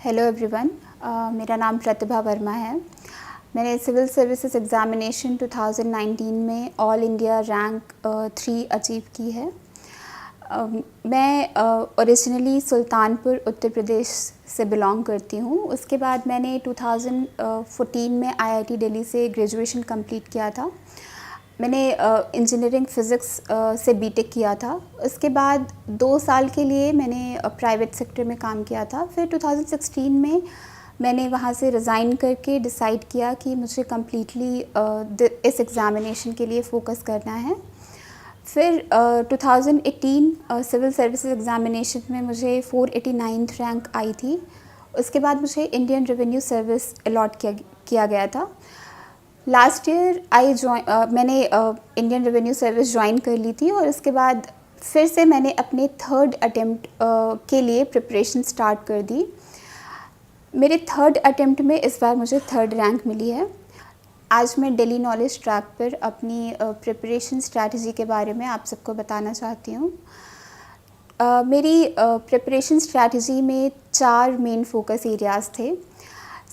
Hello everyone, मेरा नाम प्रतिभा वर्मा है। मैंने सिविल सर्विसेज एग्ज़ामिनेशन 2019 में ऑल इंडिया रैंक 3 अचीव की है। मैं ओरिजिनली सुल्तानपुर उत्तर प्रदेश से बिलोंग करती हूँ। उसके बाद मैंने 2014 में आईआईटी दिल्ली से ग्रेजुएशन कंप्लीट किया था। मैंने इंजीनियरिंग फ़िज़िक्स से बीटेक किया था। उसके बाद 2 साल के लिए मैंने प्राइवेट सेक्टर में काम किया था। फिर 2016 में मैंने वहाँ से रिज़ाइन करके डिसाइड किया कि मुझे कम्प्लीटली इस एग्ज़ामिनेशन के लिए फ़ोकस करना है। फिर 2018 सिविल सर्विसेज एग्ज़ामिनेशन में मुझे 489th रैंक आई थी। उसके बाद मुझे इंडियन रेवेन्यू सर्विस अलॉट किया गया था। लास्ट ईयर मैंने इंडियन रेवेन्यू सर्विस ज्वाइन कर ली थी और उसके बाद फिर से मैंने अपने 3rd अटेम्प्ट के लिए प्रिपरेशन स्टार्ट कर दी। मेरे 3rd अटेम्प्ट में इस बार मुझे 3rd रैंक मिली है। आज मैं डेली नॉलेज ट्रैक पर अपनी प्रिपरेशन स्ट्रैटेजी के बारे में आप सबको बताना चाहती हूँ। मेरी प्रिपरेशन स्ट्रैटेजी में 4 मेन फोकस एरियाज़ थे।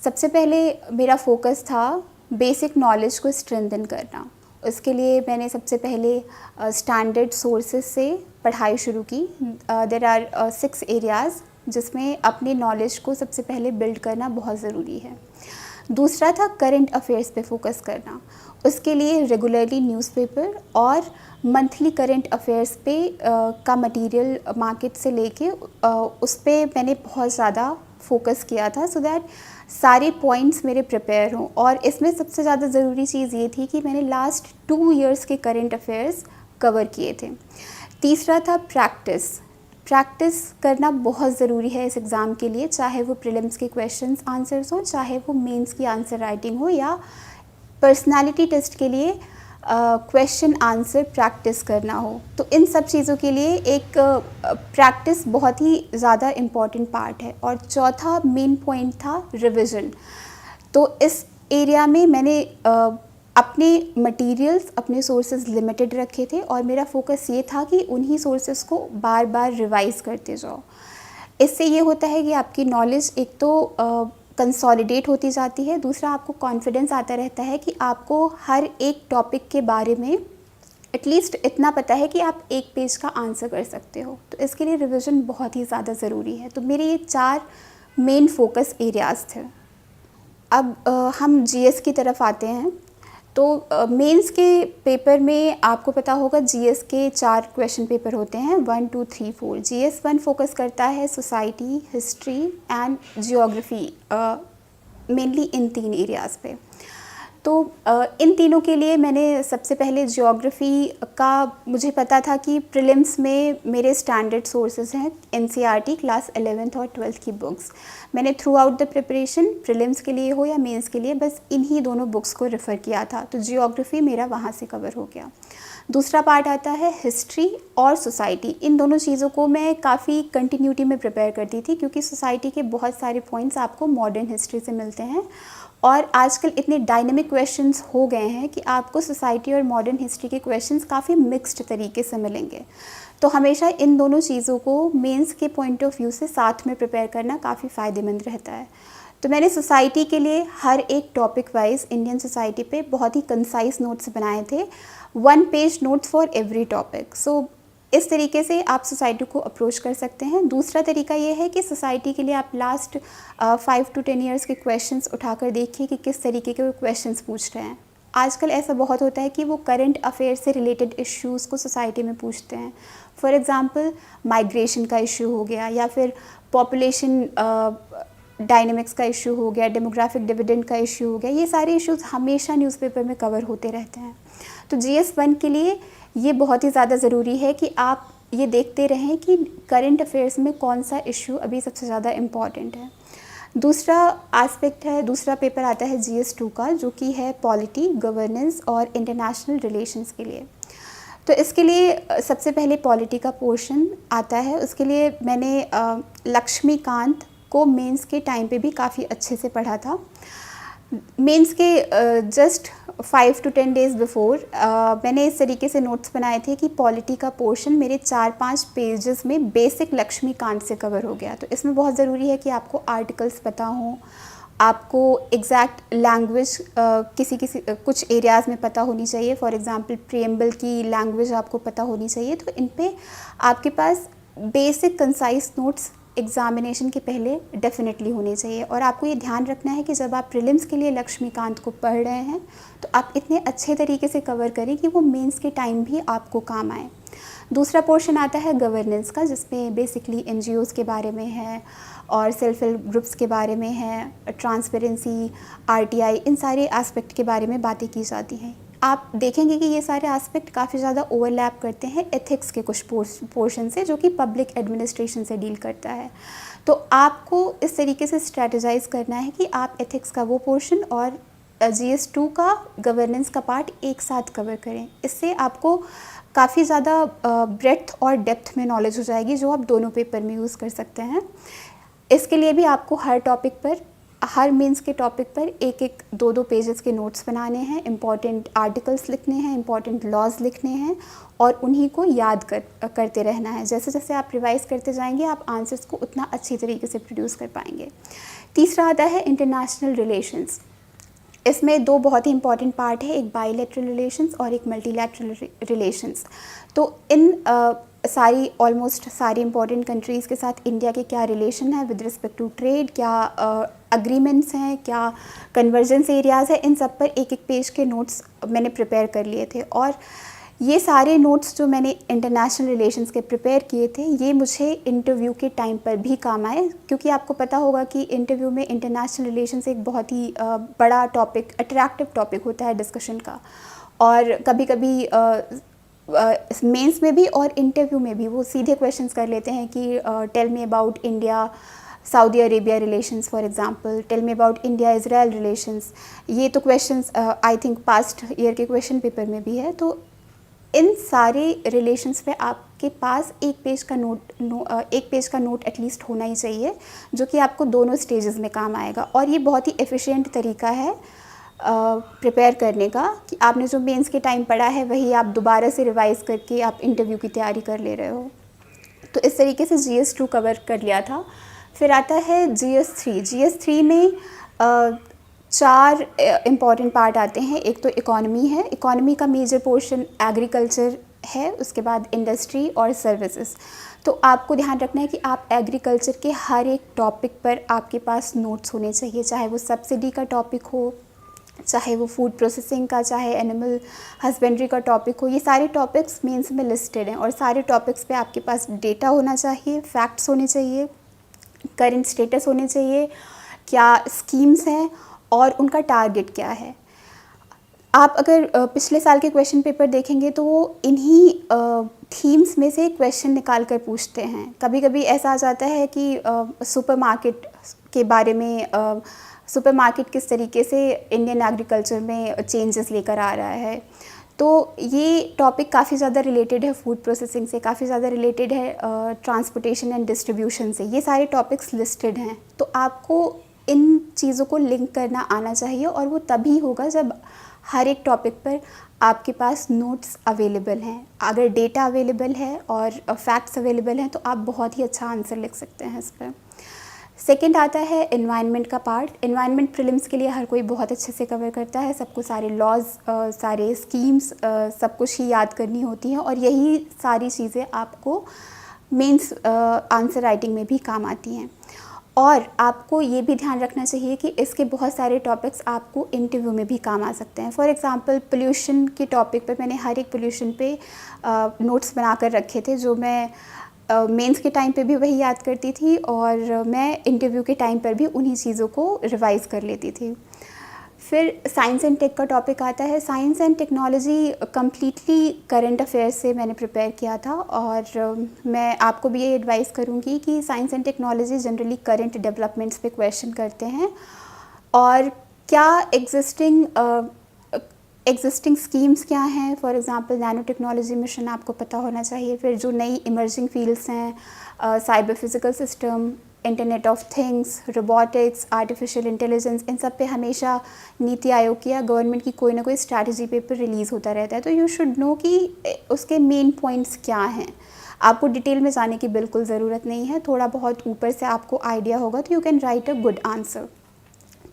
सबसे पहले मेरा फोकस था बेसिक नॉलेज को स्ट्रेंथन करना। उसके लिए मैंने सबसे पहले स्टैंडर्ड सोर्सेज से पढ़ाई शुरू की। देयर आर 6 एरियाज़ जिसमें अपने नॉलेज को सबसे पहले बिल्ड करना बहुत ज़रूरी है। दूसरा था करंट अफेयर्स पे फोकस करना। उसके लिए रेगुलरली न्यूज़पेपर और मंथली करंट अफेयर्स पे का मटेरियल मार्केट से लेके उस पे मैंने बहुत ज़्यादा फोकस किया था सो दैट सारे पॉइंट्स मेरे प्रिपेयर हों। और इसमें सबसे ज़्यादा ज़रूरी चीज़ ये थी कि मैंने लास्ट 2 इयर्स के करंट अफेयर्स कवर किए थे। तीसरा था प्रैक्टिस करना बहुत ज़रूरी है इस एग्ज़ाम के लिए, चाहे वो प्रीलिम्स के क्वेश्चंस आंसर्स हो, चाहे वो मेंस की आंसर राइटिंग हो या पर्सनालिटी टेस्ट के लिए क्वेश्चन आंसर प्रैक्टिस करना हो। तो इन सब चीज़ों के लिए एक प्रैक्टिस बहुत ही ज़्यादा इम्पॉर्टेंट पार्ट है। और चौथा मेन पॉइंट था रिवीजन। तो इस एरिया में मैंने अपने मटेरियल्स, अपने सोर्सेज लिमिटेड रखे थे और मेरा फोकस ये था कि उन्हीं सोर्सेज को बार बार रिवाइज़ करते जाओ। इससे ये होता है कि आपकी नॉलेज एक तो कंसोलिडेट होती जाती है, दूसरा आपको कॉन्फिडेंस आता रहता है कि आपको हर एक टॉपिक के बारे में एटलीस्ट इतना पता है कि आप एक पेज का आंसर कर सकते हो। तो इसके लिए रिवीजन बहुत ही ज़्यादा ज़रूरी है। तो मेरे ये 4 मेन फोकस एरियाज़ थे। अब हम जीएस की तरफ आते हैं। तो मेंस के पेपर में आपको पता होगा जीएस के 4 क्वेश्चन पेपर होते हैं, 1, 2, 3, 4। जीएस 1 फोकस करता है society, history and geography, mainly in 3 areas पे। तो इन तीनों के लिए मैंने सबसे पहले जियोग्राफी का मुझे पता था कि प्रीलिम्स में मेरे स्टैंडर्ड सोर्सेज हैं एनसीईआरटी क्लास 11th और 12th की बुक्स। मैंने through out the preparation, prelims के लिए हो या मेंस के लिए, बस इन्हीं दोनों बुक्स को रेफ़र किया था। तो जियोग्राफी मेरा वहाँ से कवर हो गया। दूसरा पार्ट आता है हिस्ट्री और सोसाइटी। इन दोनों चीज़ों को मैं काफ़ी कंटिन्यूटी में प्रिपेयर करती थी क्योंकि सोसाइटी के बहुत सारे पॉइंट्स आपको मॉडर्न हिस्ट्री से मिलते हैं और आजकल इतने डायनेमिक क्वेश्चंस हो गए हैं कि आपको सोसाइटी और मॉडर्न हिस्ट्री के क्वेश्चंस काफ़ी मिक्स्ड तरीके से मिलेंगे। तो हमेशा इन दोनों चीज़ों को मेंस के पॉइंट ऑफ व्यू से साथ में प्रिपेयर करना काफ़ी फ़ायदेमंद रहता है। तो मैंने सोसाइटी के लिए हर एक टॉपिक वाइज इंडियन सोसाइटी पे बहुत ही कंसाइज नोट्स बनाए थे, 1 page notes for every topic. So इस तरीके से आप सोसाइटी को अप्रोच कर सकते हैं। दूसरा तरीका ये है कि सोसाइटी के लिए आप लास्ट 5 to 10 ईयर्स के क्वेश्चंस उठाकर देखिए कि किस तरीके के वो क्वेश्चंस पूछ रहे हैं। आजकल ऐसा बहुत होता है कि वो करंट अफेयर से रिलेटेड इश्यूज़ को सोसाइटी में पूछते हैं। फॉर एग्ज़ाम्पल माइग्रेशन का इशू हो गया या फिर पॉपुलेशन डायनेमिक्स का इशू हो गया, डेमोग्राफिक डिविडेंड का इशू हो गया। ये सारे इश्यूज़ हमेशा न्यूज़पेपर में कवर होते रहते हैं। तो जीएस 1 के लिए ये बहुत ही ज़्यादा ज़रूरी है कि आप ये देखते रहें कि करंट अफेयर्स में कौन सा इशू अभी सबसे ज़्यादा इम्पॉर्टेंट है। दूसरा एस्पेक्ट है, दूसरा पेपर आता है जीएस 2 का, जो कि है पॉलिटी, गवर्नेंस और इंटरनेशनल रिलेशंस के लिए। तो इसके लिए सबसे पहले पॉलिटी का पोर्शन आता है। उसके लिए मैंने लक्ष्मीकांत को मेंस के टाइम पे भी काफ़ी अच्छे से पढ़ा था। मेंस के जस्ट 5 to 10 डेज़ बिफोर मैंने इस तरीके से नोट्स बनाए थे कि पॉलिटी का पोर्शन मेरे 4-5 पेजेस में बेसिक लक्ष्मीकांत से कवर हो गया। तो इसमें बहुत ज़रूरी है कि आपको आर्टिकल्स पता हों, आपको एग्जैक्ट लैंग्वेज कुछ एरियाज़ में पता होनी चाहिए। फॉर एग्ज़ाम्पल प्रिएम्बल की लैंग्वेज आपको पता होनी चाहिए। तो इन पे आपके पास बेसिक कंसाइज नोट्स एग्ज़ामिनेशन के पहले डेफिनेटली होने चाहिए। और आपको ये ध्यान रखना है कि जब आप प्रीलिम्स के लिए लक्ष्मीकांत को पढ़ रहे हैं तो आप इतने अच्छे तरीके से कवर करें कि वो मेंस के टाइम भी आपको काम आए। दूसरा पोर्शन आता है गवर्नेंस का, जिसमें बेसिकली एनजीओज़ के बारे में है और सेल्फ हेल्प ग्रुप्स के बारे में है, ट्रांसपेरेंसी, आरटीआई, इन सारे एस्पेक्ट के बारे में बातें की जाती हैं। आप देखेंगे कि ये सारे एस्पेक्ट काफ़ी ज़्यादा ओवरलैप करते हैं एथिक्स के कुछ पोर्शन से, जो कि पब्लिक एडमिनिस्ट्रेशन से डील करता है। तो आपको इस तरीके से स्ट्रेटजाइज करना है कि आप एथिक्स का वो पोर्शन और GS2 का गवर्नेंस का पार्ट एक साथ कवर करें। इससे आपको काफ़ी ज़्यादा ब्रेड्थ और डेप्थ में नॉलेज हो जाएगी, जो आप दोनों पेपर में यूज़ कर सकते हैं। इसके लिए भी आपको हर मेंस के टॉपिक पर एक 2-2 पेजेस के नोट्स बनाने हैं, इंपॉर्टेंट आर्टिकल्स लिखने हैं, इंपॉर्टेंट लॉज लिखने हैं और उन्हीं को याद करते रहना है। जैसे जैसे आप रिवाइज़ करते जाएंगे, आप आंसर्स को उतना अच्छी तरीके से प्रोड्यूस कर पाएंगे। तीसरा आता है इंटरनेशनल रिलेशंस। इसमें 2 बहुत ही इंपॉर्टेंट पार्ट है, एक बायलैटरल रिलेशंस और एक मल्टीलैटरल रिलेशंस। तो इन ऑलमोस्ट सारी इंपॉर्टेंट कंट्रीज़ के साथ इंडिया के क्या रिलेशन है विद रिस्पेक्ट टू ट्रेड, क्या अग्रीमेंट्स हैं, क्या कन्वर्जेंस एरियाज़ है, इन सब पर एक पेज के नोट्स मैंने प्रिपेयर कर लिए थे। और ये सारे नोट्स जो मैंने इंटरनेशनल रिलेशंस के प्रिपेयर किए थे, ये मुझे इंटरव्यू के टाइम पर भी काम आए, क्योंकि आपको पता होगा कि इंटरव्यू में इंटरनेशनल रिलेशंस एक बहुत ही बड़ा टॉपिक, अट्रैक्टिव टॉपिक होता है डिस्कशन का। और कभी कभी मेंस में भी और इंटरव्यू में भी वो सीधे क्वेश्चंस कर लेते हैं कि tell me about India Saudi Arabia relations, for example tell me about India Israel relations. ये तो questions I think past year के क्वेश्चन पेपर में भी है। तो इन सारे रिलेशंस पे आपके पास एक पेज का नोट एटलीस्ट होना ही चाहिए, जो कि आपको दोनों स्टेजेस में काम आएगा। और ये बहुत ही एफिशिएंट तरीका है प्रिपेयर करने का, कि आपने जो मेंस के टाइम पढ़ा है वही आप दोबारा से रिवाइज़ करके आप इंटरव्यू की तैयारी कर ले रहे हो। तो इस तरीके से GS2 कवर कर लिया था। फिर आता है GS3 में 4 इम्पॉर्टेंट पार्ट आते हैं। एक तो इकॉनमी है, इकॉनमी का मेजर पोर्शन एग्रीकल्चर है, उसके बाद इंडस्ट्री और सर्विसेज। तो आपको ध्यान रखना है कि आप एग्रीकल्चर के हर एक टॉपिक पर आपके पास नोट्स होने चाहिए, चाहे वो सब्सिडी का टॉपिक हो, चाहे वो फूड प्रोसेसिंग का, चाहे एनिमल हस्बेंड्री का टॉपिक हो। ये सारे टॉपिक्स मेंस में लिस्टेड हैं और सारे टॉपिक्स पे आपके पास डेटा होना चाहिए, फैक्ट्स होने चाहिए, करंट स्टेटस होने चाहिए, क्या स्कीम्स हैं और उनका टारगेट क्या है। आप अगर पिछले साल के क्वेश्चन पेपर देखेंगे तो वो इन्हीं थीम्स में से क्वेश्चन निकाल कर पूछते हैं। कभी कभी ऐसा आ जाता है कि सुपरमार्केट के बारे में, सुपरमार्केट किस तरीके से इंडियन एग्रीकल्चर में चेंजेस लेकर आ रहा है। तो ये टॉपिक काफ़ी ज़्यादा रिलेटेड है फूड प्रोसेसिंग से, काफ़ी ज़्यादा रिलेटेड है ट्रांसपोर्टेशन एंड डिस्ट्रीब्यूशन से। ये सारे टॉपिक्स लिस्टेड हैं। तो आपको इन चीज़ों को लिंक करना आना चाहिए और वो तभी होगा जब हर एक टॉपिक पर आपके पास नोट्स अवेलेबल हैं। अगर डेटा अवेलेबल है और फैक्ट्स अवेलेबल हैं तो आप बहुत ही अच्छा आंसर लिख सकते हैं इस पर। सेकंड आता है एनवायरनमेंट का पार्ट। एनवायरनमेंट प्रीलिम्स के लिए हर कोई बहुत अच्छे से कवर करता है, सबको सारे लॉज, सारे स्कीम्स, सब कुछ ही याद करनी होती हैं और यही सारी चीज़ें आपको मेंस आंसर राइटिंग में भी काम आती हैं। और आपको ये भी ध्यान रखना चाहिए कि इसके बहुत सारे टॉपिक्स आपको इंटरव्यू में भी काम आ सकते हैं। फॉर एग्ज़ाम्पल पोल्यूशन के टॉपिक पर मैंने हर एक पोल्यूशन पे नोट्स बना कर रखे थे, जो मैं मेंस के टाइम पे भी वही याद करती थी और मैं इंटरव्यू के टाइम पर भी उन्हीं चीज़ों को रिवाइज़ कर लेती थी। फिर साइंस एंड टेक का टॉपिक आता है। Science and technology completely current affairs से मैंने प्रिपेयर किया था और मैं आपको भी ये एडवाइस करूँगी कि science and technology generally current developments पे क्वेश्चन करते हैं और क्या एग्जिस्टिंग स्कीम्स क्या हैं। For example nano technology mission आपको पता होना चाहिए। फिर जो नई इमर्जिंग फील्ड्स हैं, cyber physical system, internet of things, robotics, artificial intelligence, इन सब पे हमेशा नीति आयोग की या गवर्नमेंट की कोई ना कोई स्ट्रैटेजी पेपर रिलीज़ होता रहता है। तो यू शुड नो कि उसके मेन पॉइंट्स क्या हैं। आपको डिटेल में जाने की बिल्कुल ज़रूरत नहीं है, थोड़ा बहुत ऊपर से आपको आइडिया होगा तो you can write a good answer.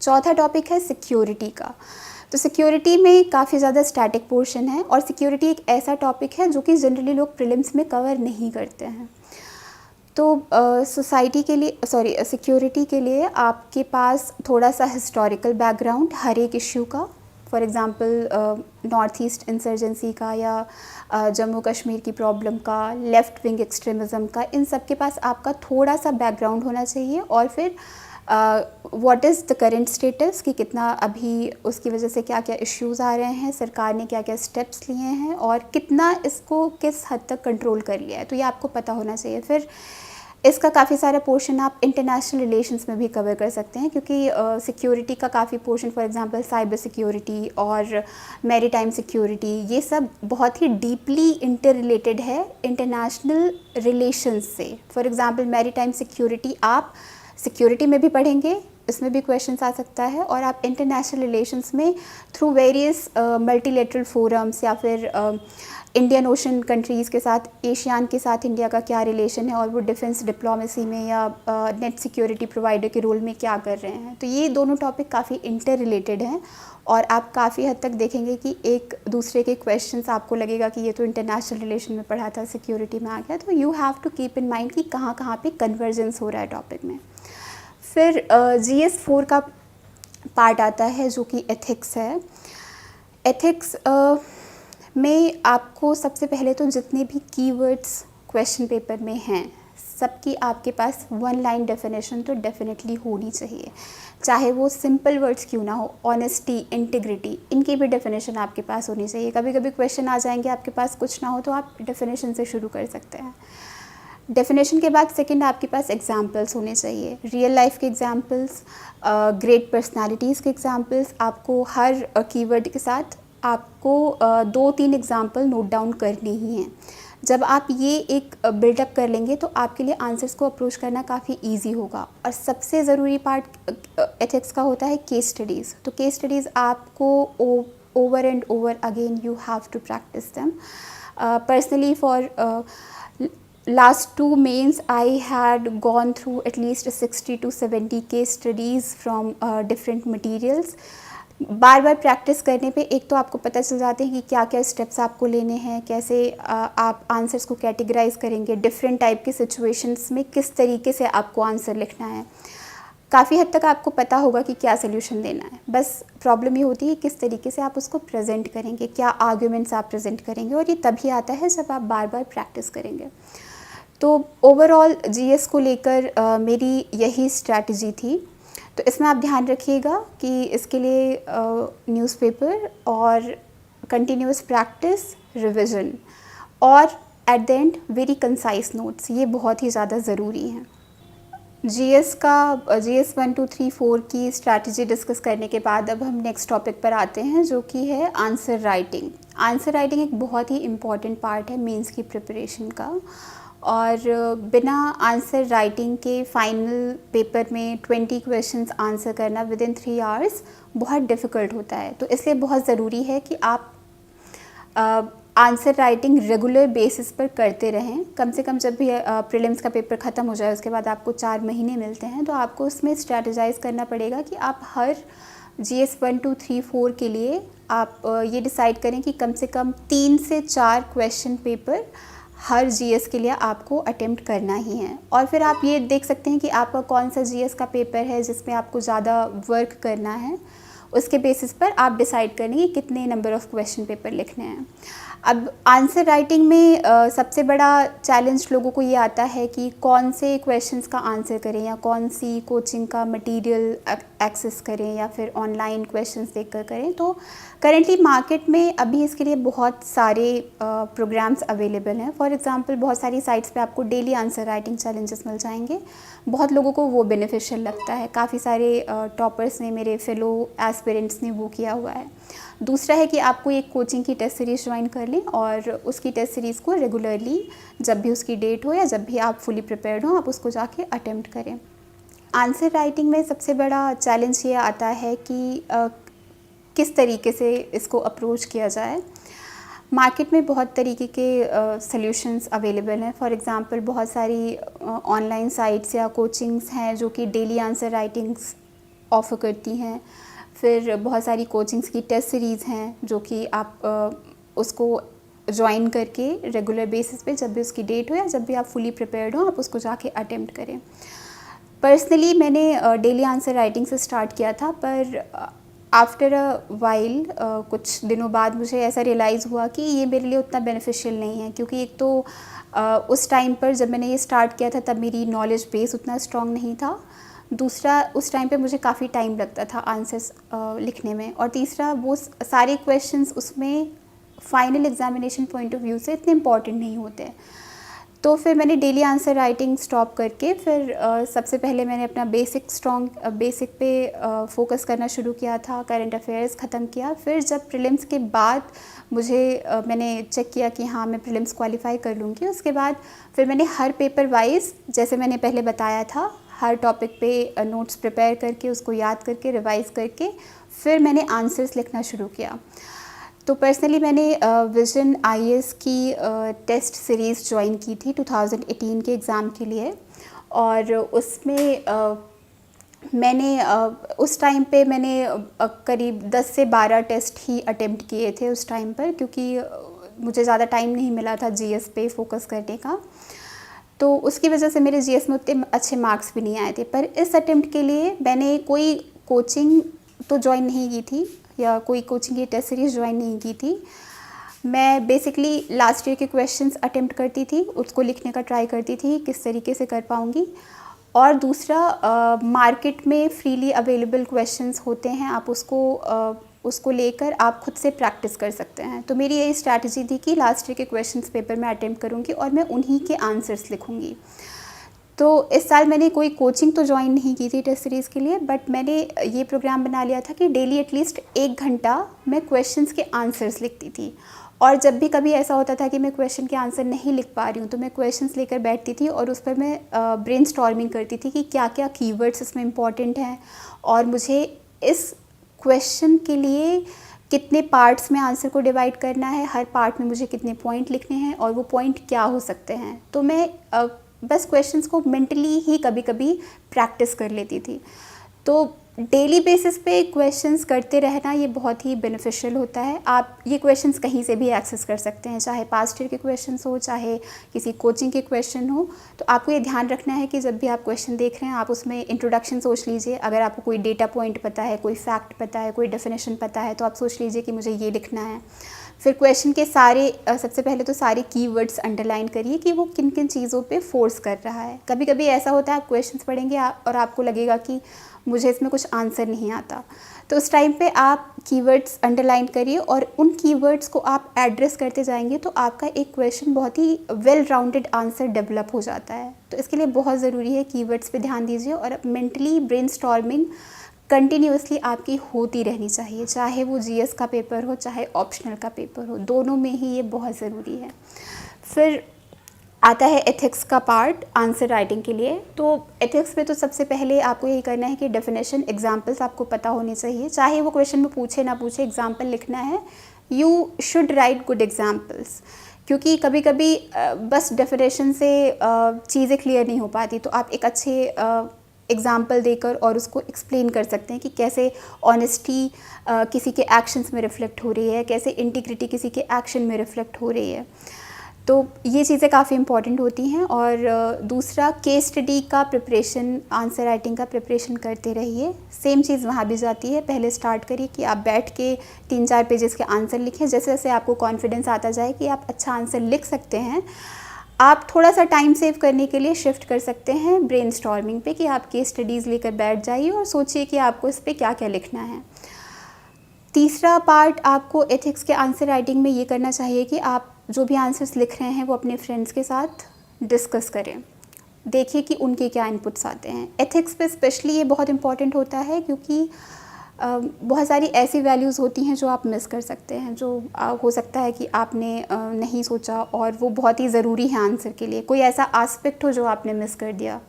चौथा टॉपिक है सिक्योरिटी का। तो सिक्योरिटी में काफ़ी ज़्यादा स्टैटिक पोर्शन है और सिक्योरिटी एक ऐसा टॉपिक है जो कि जनरली लोग प्रीलिम्स में कवर नहीं करते हैं। तो सोसाइटी के लिए सिक्योरिटी के लिए आपके पास थोड़ा सा हिस्टोरिकल बैकग्राउंड हर एक इश्यू का, for example north east insurgency का या जम्मू कश्मीर की प्रॉब्लम का, लेफ़्ट विंग एक्सट्रीमिज़म का, इन सब के पास आपका थोड़ा सा बैकग्राउंड होना चाहिए। और फिर what is the current status कि कितना अभी उसकी वजह से क्या क्या इश्यूज़ आ रहे हैं, सरकार ने क्या क्या स्टेप्स लिए हैं और कितना इसको किस हद तक कंट्रोल कर लिया है, तो ये आपको पता होना चाहिए। फिर इसका काफ़ी सारा पोर्शन आप इंटरनेशनल रिलेशंस में भी कवर कर सकते हैं, क्योंकि सिक्योरिटी का काफ़ी portion, for example cyber security और मैरीटाइम सिक्योरिटी, ये सब बहुत ही डीपली इंटर रिलेटेड है इंटरनेशनल रिलेशंस से। फॉर एग्जांपल मैरीटाइम सिक्योरिटी आप सिक्योरिटी में भी पढ़ेंगे, इसमें भी क्वेश्चंस आ सकता है, और आप इंटरनेशनल रिलेशंस में थ्रू वेरियस मल्टीलेटरल फोरम्स या फिर इंडियन ओशन कंट्रीज़ के साथ, एशियान के साथ इंडिया का क्या रिलेशन है और वो डिफेंस डिप्लोमेसी में या नेट सिक्योरिटी प्रोवाइडर के रोल में क्या कर रहे हैं। तो ये दोनों टॉपिक काफ़ी इंटर रिलेटेड हैं और आप काफ़ी हद तक देखेंगे कि एक दूसरे के क्वेश्चंस आपको लगेगा कि ये तो इंटरनेशनल रिलेशन में पढ़ा था, सिक्योरिटी में आ गया। तो you have to keep in mind कि कहाँ कहाँ पे कन्वर्जेंस हो रहा है टॉपिक में। फिर GS 4 का पार्ट आता है जो कि एथिक्स है। एथिक्स में आपको सबसे पहले तो जितने भी कीवर्ड्स क्वेश्चन पेपर में हैं सबकी आपके पास वन लाइन डेफिनेशन तो डेफिनेटली होनी चाहिए, चाहे वो सिंपल वर्ड्स क्यों ना हो। ऑनेस्टी, इंटीग्रिटी, इनकी भी डेफिनेशन आपके पास होनी चाहिए। कभी कभी क्वेश्चन आ जाएंगे आपके पास कुछ ना हो तो आप डेफिनेशन से शुरू कर सकते हैं। डेफिनेशन के बाद सेकंड आपके पास एग्जाम्पल्स होने चाहिए, रियल लाइफ के एग्जाम्पल्स, ग्रेट पर्सनालिटीज़ के एग्जाम्पल्स। आपको हर कीवर्ड के साथ आपको 2-3 एग्जाम्पल नोट डाउन करने ही हैं। जब आप ये एक बिल्डअप कर लेंगे तो आपके लिए आंसर्स को अप्रोच करना काफ़ी इजी होगा। और सबसे ज़रूरी पार्ट एथिक्स का होता है केस स्टडीज़। तो केस स्टडीज़ आपको over and over again you have to practice them. Personally for last 2 mains I had gone through at least 60 to 70 case studies from different materials। Bar bar practice करने पे एक तो आपको पता चल जाते हैं कि क्या क्या स्टेप्स आपको लेने हैं, कैसे आप आंसर्स को कैटेगराइज करेंगे, डिफरेंट टाइप के सिचुएशंस में किस तरीके से आपको आंसर लिखना है। काफ़ी हद तक आपको पता होगा कि क्या सोल्यूशन देना है, बस प्रॉब्लम ये होती है किस तरीके से आप उसको प्रेजेंट करेंगे, क्या आर्ग्यूमेंट्स आप प्रेजेंट करेंगे, और ये तभी आता है जब आप बार बार प्रैक्टिस करेंगे। तो ओवरऑल GS को लेकर मेरी यही स्ट्रैटेजी थी। तो इसमें आप ध्यान रखिएगा कि इसके लिए न्यूज़पेपर और कंटिन्यूस प्रैक्टिस, रिवीजन और at the end very concise notes, ये बहुत ही ज़्यादा ज़रूरी हैं। GS 1 2 3 4 की स्ट्रैटेजी डिस्कस करने के बाद अब हम नेक्स्ट टॉपिक पर आते हैं जो कि है आंसर राइटिंग। आंसर राइटिंग एक बहुत ही इम्पॉर्टेंट पार्ट है मेंस की प्रिपरेशन का, और बिना आंसर राइटिंग के फाइनल पेपर में 20 क्वेश्चंस आंसर करना विद इन 3 आवर्स बहुत डिफ़िकल्ट होता है। तो इसलिए बहुत ज़रूरी है कि आप आंसर राइटिंग रेगुलर बेसिस पर करते रहें। कम से कम जब भी प्रीलिम्स का पेपर ख़त्म हो जाए उसके बाद आपको 4 महीने मिलते हैं, तो आपको उसमें स्ट्रैटेजाइज़ करना पड़ेगा कि आप हर GS 1 2 3 4 के लिए आप ये डिसाइड करें कि कम से कम 3 से 4 क्वेश्चन पेपर हर GS के लिए आपको अटेम्प्ट करना ही है। और फिर आप ये देख सकते हैं कि आपका कौन सा GS का पेपर है जिसमें आपको ज़्यादा वर्क करना है, उसके बेसिस पर आप डिसाइड करेंगे कितने नंबर ऑफ़ क्वेश्चन पेपर लिखने हैं। अब आंसर राइटिंग में सबसे बड़ा चैलेंज लोगों को ये आता है कि कौन से क्वेश्चंस का आंसर करें या कौन सी कोचिंग का मटेरियल एक्सेस करें या फिर ऑनलाइन क्वेश्चंस देखकर करें। तो करेंटली मार्केट में अभी इसके लिए बहुत सारे प्रोग्राम्स अवेलेबल हैं। फॉर एग्जांपल बहुत सारी साइट्स पे आपको डेली आंसर राइटिंग चैलेंजेस मिल जाएंगे, बहुत लोगों को वो बेनिफिशियल लगता है। काफ़ी सारे टॉपर्स ने, मेरे फेलो एस्पिरेंट्स ने वो किया हुआ है। दूसरा है कि आपको एक कोचिंग की टेस्ट सीरीज़ ज्वाइन कर लें और उसकी टेस्ट सीरीज़ को रेगुलरली जब भी उसकी डेट हो या जब भी आप फुली प्रिपेयर्ड हो आप उसको जाके अटेम्प्ट करें। आंसर राइटिंग में सबसे बड़ा चैलेंज ये आता है कि किस तरीके से इसको अप्रोच किया जाए। मार्केट में बहुत तरीके के सॉल्यूशंस अवेलेबल हैं। फॉर एग्ज़ाम्पल बहुत सारी ऑनलाइन साइट्स या कोचिंग्स हैं जो कि डेली आंसर राइटिंग्स ऑफ़र करती हैं। फिर बहुत सारी कोचिंग्स की टेस्ट सीरीज़ हैं जो कि आप उसको ज्वाइन करके रेगुलर बेसिस पे जब भी उसकी डेट हो या जब भी आप फुली प्रिपेयर्ड हो आप उसको जाके अटेम्प्ट करें। पर्सनली मैंने डेली आंसर राइटिंग से स्टार्ट किया था, पर आफ्टर अ वाइल कुछ दिनों बाद मुझे ऐसा रियलाइज़ हुआ कि ये मेरे लिए उतना बेनिफिशियल नहीं है, क्योंकि एक तो उस टाइम पर जब मैंने ये स्टार्ट किया था तब मेरी नॉलेज बेस उतना स्ट्रॉन्ग नहीं था। दूसरा, उस टाइम पे मुझे काफ़ी टाइम लगता था आंसर्स लिखने में, और तीसरा वो सारे क्वेश्चंस उसमें final examination point of view से इतने इम्पॉर्टेंट नहीं होते। तो फिर मैंने डेली आंसर राइटिंग स्टॉप करके फिर सबसे पहले मैंने अपना बेसिक पे फोकस करना शुरू किया था, करंट अफेयर्स ख़त्म किया। फिर जब प्रीलिम्स के बाद मुझे मैंने चेक किया कि हाँ मैं प्रीलिम्स क्वालिफाई कर लूँगी, उसके बाद फिर मैंने हर पेपर वाइज, जैसे मैंने पहले बताया था, हर टॉपिक पे नोट्स प्रिपेयर करके उसको याद करके रिवाइज़ करके फिर मैंने आंसर्स लिखना शुरू किया। तो पर्सनली मैंने विजन आईएएस की टेस्ट सीरीज़ ज्वाइन की थी 2018 के एग्ज़ाम के लिए, और उसमें मैंने उस टाइम पे मैंने करीब 10 से 12 टेस्ट ही अटेम्प्ट किए थे उस टाइम पर, क्योंकि मुझे ज़्यादा टाइम नहीं मिला था जीएस पे फोकस करने का। तो उसकी वजह से मेरे जीएस में उतने अच्छे मार्क्स भी नहीं आए थे। पर इस अटेम्प्ट के लिए मैंने कोई कोचिंग तो ज्वाइन नहीं की थी या कोई कोचिंग की टेस्ट सीरीज़ ज्वाइन नहीं की थी। मैं बेसिकली लास्ट ईयर के क्वेश्चंस अटेम्प्ट करती थी, उसको लिखने का ट्राई करती थी किस तरीके से कर पाऊँगी। और दूसरा, मार्केट में फ्रीली अवेलेबल क्वेश्चंस होते हैं, आप उसको लेकर आप खुद से प्रैक्टिस कर सकते हैं। तो मेरी यही स्ट्रैटेजी थी कि लास्ट ईयर के क्वेश्चंस पेपर में अटेम्प्ट करूँगी और मैं उन्हीं के आंसर्स लिखूँगी। तो इस साल मैंने कोई कोचिंग तो ज्वाइन नहीं की थी टेस्ट सीरीज़ के लिए, बट मैंने ये प्रोग्राम बना लिया था कि डेली एटलीस्ट 1 घंटा मैं क्वेश्चंस के आंसर्स लिखती थी। और जब भी कभी ऐसा होता था कि मैं क्वेश्चन के आंसर नहीं लिख पा रही हूँ, तो मैं क्वेश्चंस लेकर बैठती थी और उस पर मैं ब्रेनस्टॉर्मिंग करती थी कि क्या क्या कीवर्ड्स इसमें इम्पॉर्टेंट हैं और मुझे इस क्वेश्चन के लिए कितने पार्ट्स में आंसर को डिवाइड करना है, हर पार्ट में मुझे कितने पॉइंट लिखने हैं और वो पॉइंट क्या हो सकते हैं। तो मैं बस क्वेश्चंस को मेंटली ही कभी कभी प्रैक्टिस कर लेती थी। तो डेली बेसिस पे क्वेश्चंस करते रहना ये बहुत ही बेनिफिशियल होता है। आप ये क्वेश्चंस कहीं से भी एक्सेस कर सकते हैं, चाहे पास्ट ईयर के क्वेश्चंस हो, चाहे किसी कोचिंग के क्वेश्चन हो। तो आपको ये ध्यान रखना है कि जब भी आप क्वेश्चन देख रहे हैं आप उसमें इंट्रोडक्शन सोच लीजिए। अगर आपको कोई डेटा पॉइंट पता है, कोई फैक्ट पता है, कोई डेफिनेशन पता है, तो आप सोच लीजिए कि मुझे ये लिखना है। फिर क्वेश्चन के सबसे पहले तो सारे कीवर्ड्स अंडरलाइन करिए कि वो किन किन चीज़ों पे फोर्स कर रहा है। कभी कभी ऐसा होता है आप क्वेश्चंस पढ़ेंगे और आपको लगेगा कि मुझे इसमें कुछ आंसर नहीं आता, तो उस टाइम पे आप कीवर्ड्स अंडरलाइन करिए और उन कीवर्ड्स को आप एड्रेस करते जाएंगे तो आपका एक क्वेश्चन बहुत ही वेल राउंडेड आंसर डेवलप हो जाता है। तो इसके लिए बहुत ज़रूरी है कीवर्ड्स पे ध्यान दीजिए और मेंटली ब्रेनस्टॉर्मिंग कंटिन्यूअसली आपकी होती रहनी चाहिए, चाहे वो जीएस का पेपर हो चाहे ऑप्शनल का पेपर हो, दोनों में ही ये बहुत ज़रूरी है। फिर आता है एथिक्स का पार्ट आंसर राइटिंग के लिए। तो एथिक्स में तो सबसे पहले आपको यही करना है कि डेफिनेशन, एग्जांपल्स आपको पता होने चाहिए, चाहे वो क्वेश्चन में पूछे ना पूछे, एग्जांपल लिखना है। You should write good examples, क्योंकि कभी कभी बस डेफिनेशन से चीज़ें क्लियर नहीं हो पाती, तो आप एक अच्छे एग्जाम्पल देकर और उसको एक्सप्लेन कर सकते हैं कि कैसे ऑनेस्टी किसी के एक्शंस में रिफ्लेक्ट हो रही है, कैसे इंटीग्रिटी किसी के एक्शन में रिफ्लेक्ट हो रही है। तो ये चीज़ें काफ़ी इंपॉर्टेंट होती हैं। और दूसरा, केस स्टडी का प्रिपरेशन, आंसर राइटिंग का प्रिपरेशन करते रहिए। सेम चीज़ वहाँ भी जाती है, पहले स्टार्ट करिए कि आप बैठ के 3-4 पेजेस के आंसर लिखें। जैसे जैसे आपको कॉन्फिडेंस आता जाए कि आप अच्छा आंसर लिख सकते हैं, आप थोड़ा सा टाइम सेव करने के लिए शिफ्ट कर सकते हैं ब्रेनस्टॉर्मिंग पे, कि आप केस स्टडीज़ लेकर बैठ जाइए और सोचिए कि आपको इस पर क्या क्या लिखना है। तीसरा पार्ट आपको एथिक्स के आंसर राइटिंग में ये करना चाहिए कि आप जो भी आंसर्स लिख रहे हैं वो अपने फ्रेंड्स के साथ डिस्कस करें, देखिए कि उनके क्या इनपुट्स आते हैं। एथिक्स पे स्पेशली ये बहुत इंपॉर्टेंट होता है क्योंकि बहुत सारी ऐसी वैल्यूज़ होती हैं जो आप मिस कर सकते हैं, जो हो सकता है कि आपने नहीं सोचा और वो बहुत ही ज़रूरी है आंसर के लिए। कोई ऐसा एस्पेक्ट हो जो आपने मिस कर दिया,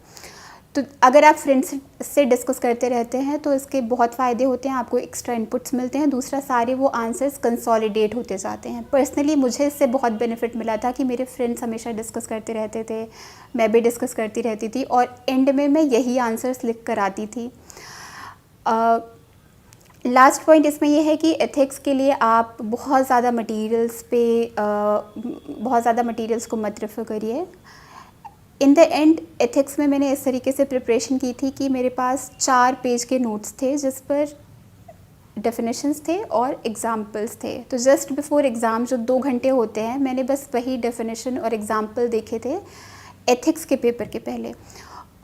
तो अगर आप फ्रेंड्स से डिस्कस करते रहते हैं तो इसके बहुत फ़ायदे होते हैं, आपको एक्स्ट्रा इनपुट्स मिलते हैं। दूसरा, सारे वो आंसर्स कंसोलिडेट होते जाते हैं। पर्सनली मुझे इससे बहुत बेनिफिट मिला था कि मेरे फ्रेंड्स हमेशा डिस्कस करते रहते थे, मैं भी डिस्कस करती रहती थी और एंड में मैं यही आंसर्स लिख कर आती थी। लास्ट पॉइंट इसमें यह है कि एथिक्स के लिए आप बहुत ज़्यादा मटेरियल्स को मत रेफ़र करिए। इन द एंड एथिक्स में मैंने इस तरीके से प्रिपरेशन की थी कि मेरे पास 4 पेज के नोट्स थे जिस पर डेफिनेशंस थे और एग्जाम्पल्स थे। तो जस्ट बिफोर एग्ज़ाम जो 2 घंटे होते हैं, मैंने बस वही डेफिनेशन और एग्जाम्पल देखे थे एथिक्स के पेपर के पहले।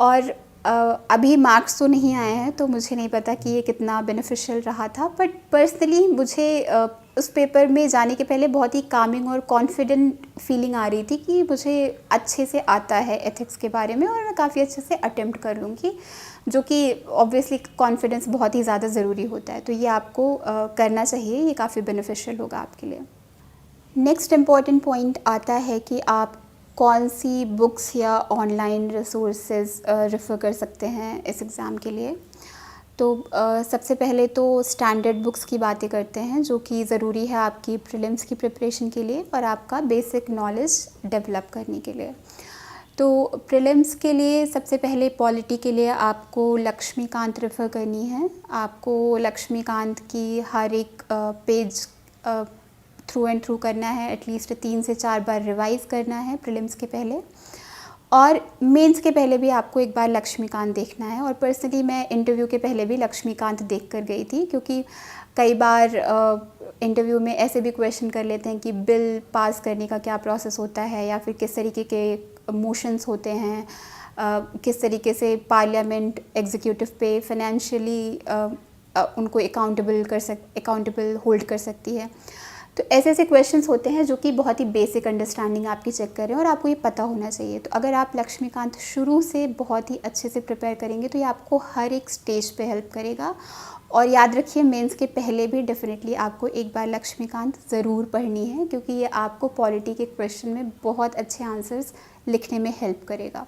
और अभी मार्क्स तो नहीं आए हैं तो मुझे नहीं पता कि ये कितना बेनिफिशियल रहा था, बट पर्सनली मुझे उस पेपर में जाने के पहले बहुत ही कामिंग और कॉन्फिडेंट फीलिंग आ रही थी कि मुझे अच्छे से आता है एथिक्स के बारे में और मैं काफ़ी अच्छे से अटेम्प्ट कर लूँगी, जो कि ऑब्वियसली कॉन्फिडेंस बहुत ही ज़्यादा ज़रूरी होता है। तो ये आपको करना चाहिए, ये काफ़ी बेनिफिशियल होगा आपके लिए। नेक्स्ट इम्पॉर्टेंट पॉइंट आता है कि आप कौन सी बुक्स या ऑनलाइन रिसोर्सेज रेफ़र कर सकते हैं इस एग्ज़ाम के लिए। तो सबसे पहले तो स्टैंडर्ड बुक्स की बातें करते हैं, जो कि ज़रूरी है आपकी प्रीलिम्स की प्रिपरेशन के लिए और आपका बेसिक नॉलेज डेवलप करने के लिए। तो प्रीलिम्स के लिए सबसे पहले पॉलिटी के लिए आपको लक्ष्मीकांत रेफ़र करनी है। आपको लक्ष्मीकांत की हर एक पेज थ्रू एंड थ्रू करना है, एटलीस्ट 3 से 4 बार रिवाइज़ करना है प्रीलिम्स के पहले। और मेंस के पहले भी आपको एक बार लक्ष्मीकांत देखना है। और पर्सनली मैं इंटरव्यू के पहले भी लक्ष्मीकांत देख कर गई थी, क्योंकि कई बार इंटरव्यू में ऐसे भी क्वेश्चन कर लेते हैं कि बिल पास करने का क्या प्रोसेस होता है, या फिर किस तरीके के मोशंस होते हैं, किस तरीके से पार्लियामेंट एग्जीक्यूटिव पे फाइनेंशियली उनको अकाउंटेबल होल्ड कर सकती है। तो ऐसे ऐसे क्वेश्चंस होते हैं जो कि बहुत ही बेसिक अंडरस्टैंडिंग आपकी चेक कर रहे हैं और आपको ये पता होना चाहिए। तो अगर आप लक्ष्मीकांत शुरू से बहुत ही अच्छे से प्रिपेयर करेंगे तो ये आपको हर एक स्टेज पे हेल्प करेगा। और याद रखिए, मेंस के पहले भी डेफिनेटली आपको एक बार लक्ष्मीकांत ज़रूर पढ़नी है, क्योंकि ये आपको पॉलिटी के क्वेश्चन में बहुत अच्छे आंसर्स लिखने में हेल्प करेगा।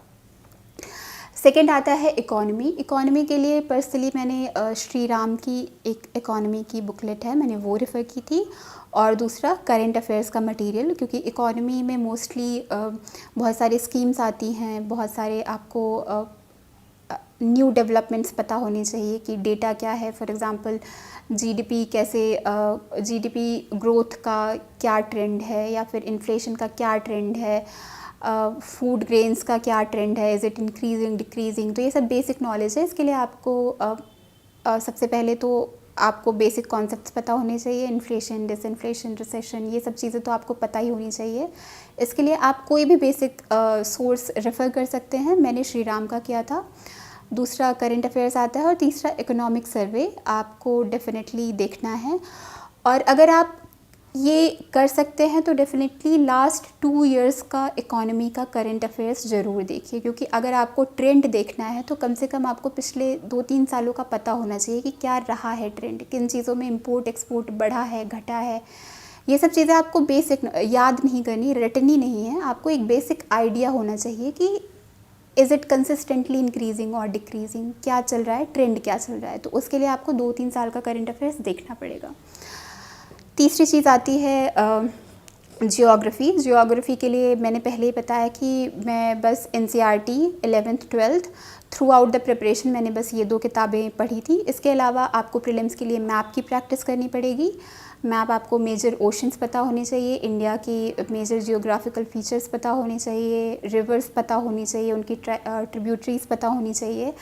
सेकेंड आता है इकोनॉमी। इकोनॉमी के लिए पर्सनली मैंने श्री राम की एक इकोनॉमी की बुकलेट है, मैंने वो रेफ़र की थी। और दूसरा करेंट अफेयर्स का मटेरियल, क्योंकि इकोनॉमी में मोस्टली बहुत सारी स्कीम्स आती हैं, बहुत सारे आपको न्यू डेवलपमेंट्स पता होनी चाहिए कि डेटा क्या है। For example GDP GDP growth का क्या ट्रेंड है, या फिर इन्फ्लेशन का क्या ट्रेंड है, फूड ग्रेन्स का क्या ट्रेंड है, इज़ इट इंक्रीजिंग डिक्रीजिंग। तो ये सब बेसिक नॉलेज है। इसके लिए आपको सबसे पहले तो आपको बेसिक कॉन्सेप्ट्स पता होने चाहिए, इन्फ्लेशन, डिसइन्फ्लेशन, रिसेशन, ये सब चीज़ें तो आपको पता ही होनी चाहिए। इसके लिए आप कोई भी बेसिक सोर्स रेफ़र कर सकते हैं। मैंने श्री राम का किया था। दूसरा करंट अफेयर्स आता है और तीसरा इकोनॉमिक सर्वे आपको डेफिनेटली देखना है। और अगर आप ये कर सकते हैं तो डेफिनेटली लास्ट 2 इयर्स का इकोनॉमी का करंट अफेयर्स ज़रूर देखिए, क्योंकि अगर आपको ट्रेंड देखना है तो कम से कम आपको पिछले 2-3 सालों का पता होना चाहिए कि क्या रहा है ट्रेंड, किन चीज़ों में इंपोर्ट एक्सपोर्ट बढ़ा है, घटा है। ये सब चीज़ें आपको बेसिक याद नहीं करनी, रटनी नहीं है, आपको एक बेसिक आइडिया होना चाहिए कि इज़ इट कंसिस्टेंटली इंक्रीजिंग और डिक्रीजिंग, क्या चल रहा है, ट्रेंड क्या चल रहा है। तो उसके लिए आपको 2-3 साल का करंट अफेयर्स देखना पड़ेगा। तीसरी चीज़ आती है जियोग्राफ़ी के लिए मैंने पहले ही बताया कि मैं बस NCERT 11th 12th through out the preparation मैंने बस ये 2 किताबें पढ़ी थी। इसके अलावा आपको प्रीलिम्स के लिए मैप की प्रैक्टिस करनी पड़ेगी। मैप आपको मेजर ओशंस पता होने चाहिए, इंडिया की मेजर जियोग्राफिकल फीचर्स पता होने चाहिए, रिवर्स पता होनी चाहिए, उनकी ट्रिब्यूटरीज पता होनी चाहिए।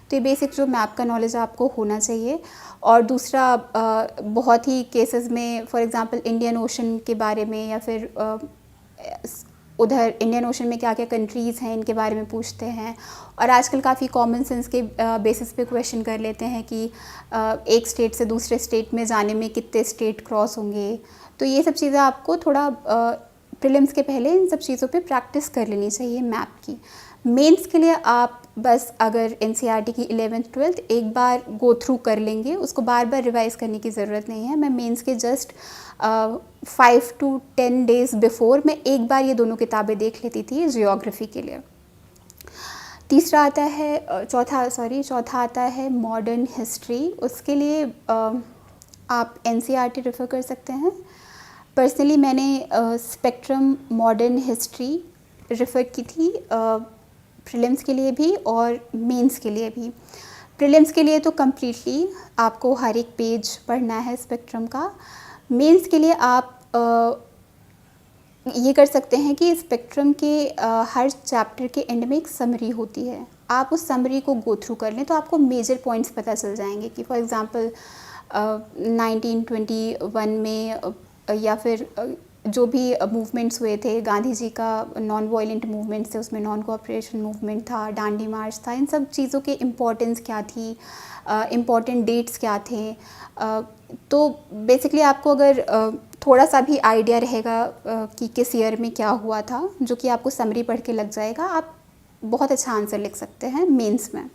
तो ये बेसिक जो मैप का नॉलेज आपको होना चाहिए। और दूसरा बहुत ही केसेस में फॉर एग्ज़ाम्पल इंडियन ओशन के बारे में, या फिर उधर इंडियन ओशन में क्या क्या कंट्रीज़ हैं इनके बारे में पूछते हैं। और आजकल काफ़ी कॉमन सेंस के बेसिस पे क्वेश्चन कर लेते हैं कि एक स्टेट से दूसरे स्टेट में जाने में कितने स्टेट क्रॉस होंगे। तो ये सब चीज़ें आपको थोड़ा प्रीलिम्स के पहले इन सब चीज़ों पे प्रैक्टिस कर लेनी चाहिए मैप की। मेंस के लिए आप बस अगर एनसीईआरटी की 11th 12th एक बार गो थ्रू कर लेंगे, उसको बार बार रिवाइज़ करने की ज़रूरत नहीं है। मैं मेंस के जस्ट 5 to 10 डेज़ बिफोर मैं एक बार ये दोनों किताबें देख लेती थी जियोग्राफ़ी के लिए। चौथा आता है मॉडर्न हिस्ट्री। उसके लिए आप एनसीईआरटी रेफ़र कर सकते हैं। पर्सनली मैंने स्पेक्ट्रम मॉडर्न हिस्ट्री रेफ़र की थी प्रीलिम्स के लिए भी और मेंस के लिए भी। प्रीलिम्स के लिए तो कम्प्लीटली आपको हर एक पेज पढ़ना है स्पेक्ट्रम का। मेंस के लिए आप ये कर सकते हैं कि स्पेक्ट्रम के हर चैप्टर के एंड में एक समरी होती है, आप उस समरी को गो थ्रू कर लें तो आपको मेजर पॉइंट्स पता चल जाएंगे कि फॉर एग्ज़ाम्पल 1921 में या फिर जो भी मूवमेंट्स हुए थे, गांधी जी का नॉन वायलेंट मूवमेंट थे, उसमें नॉन कोऑपरेशन मूवमेंट था, दांडी मार्च था, इन सब चीज़ों के इम्पोर्टेंस क्या थी, इम्पॉर्टेंट डेट्स क्या थे। तो बेसिकली आपको अगर थोड़ा सा भी आइडिया रहेगा कि किस ईयर में क्या हुआ था, जो कि आपको समरी पढ़ के लग जाएगा, आप बहुत अच्छा आंसर लिख सकते हैं मेंस में।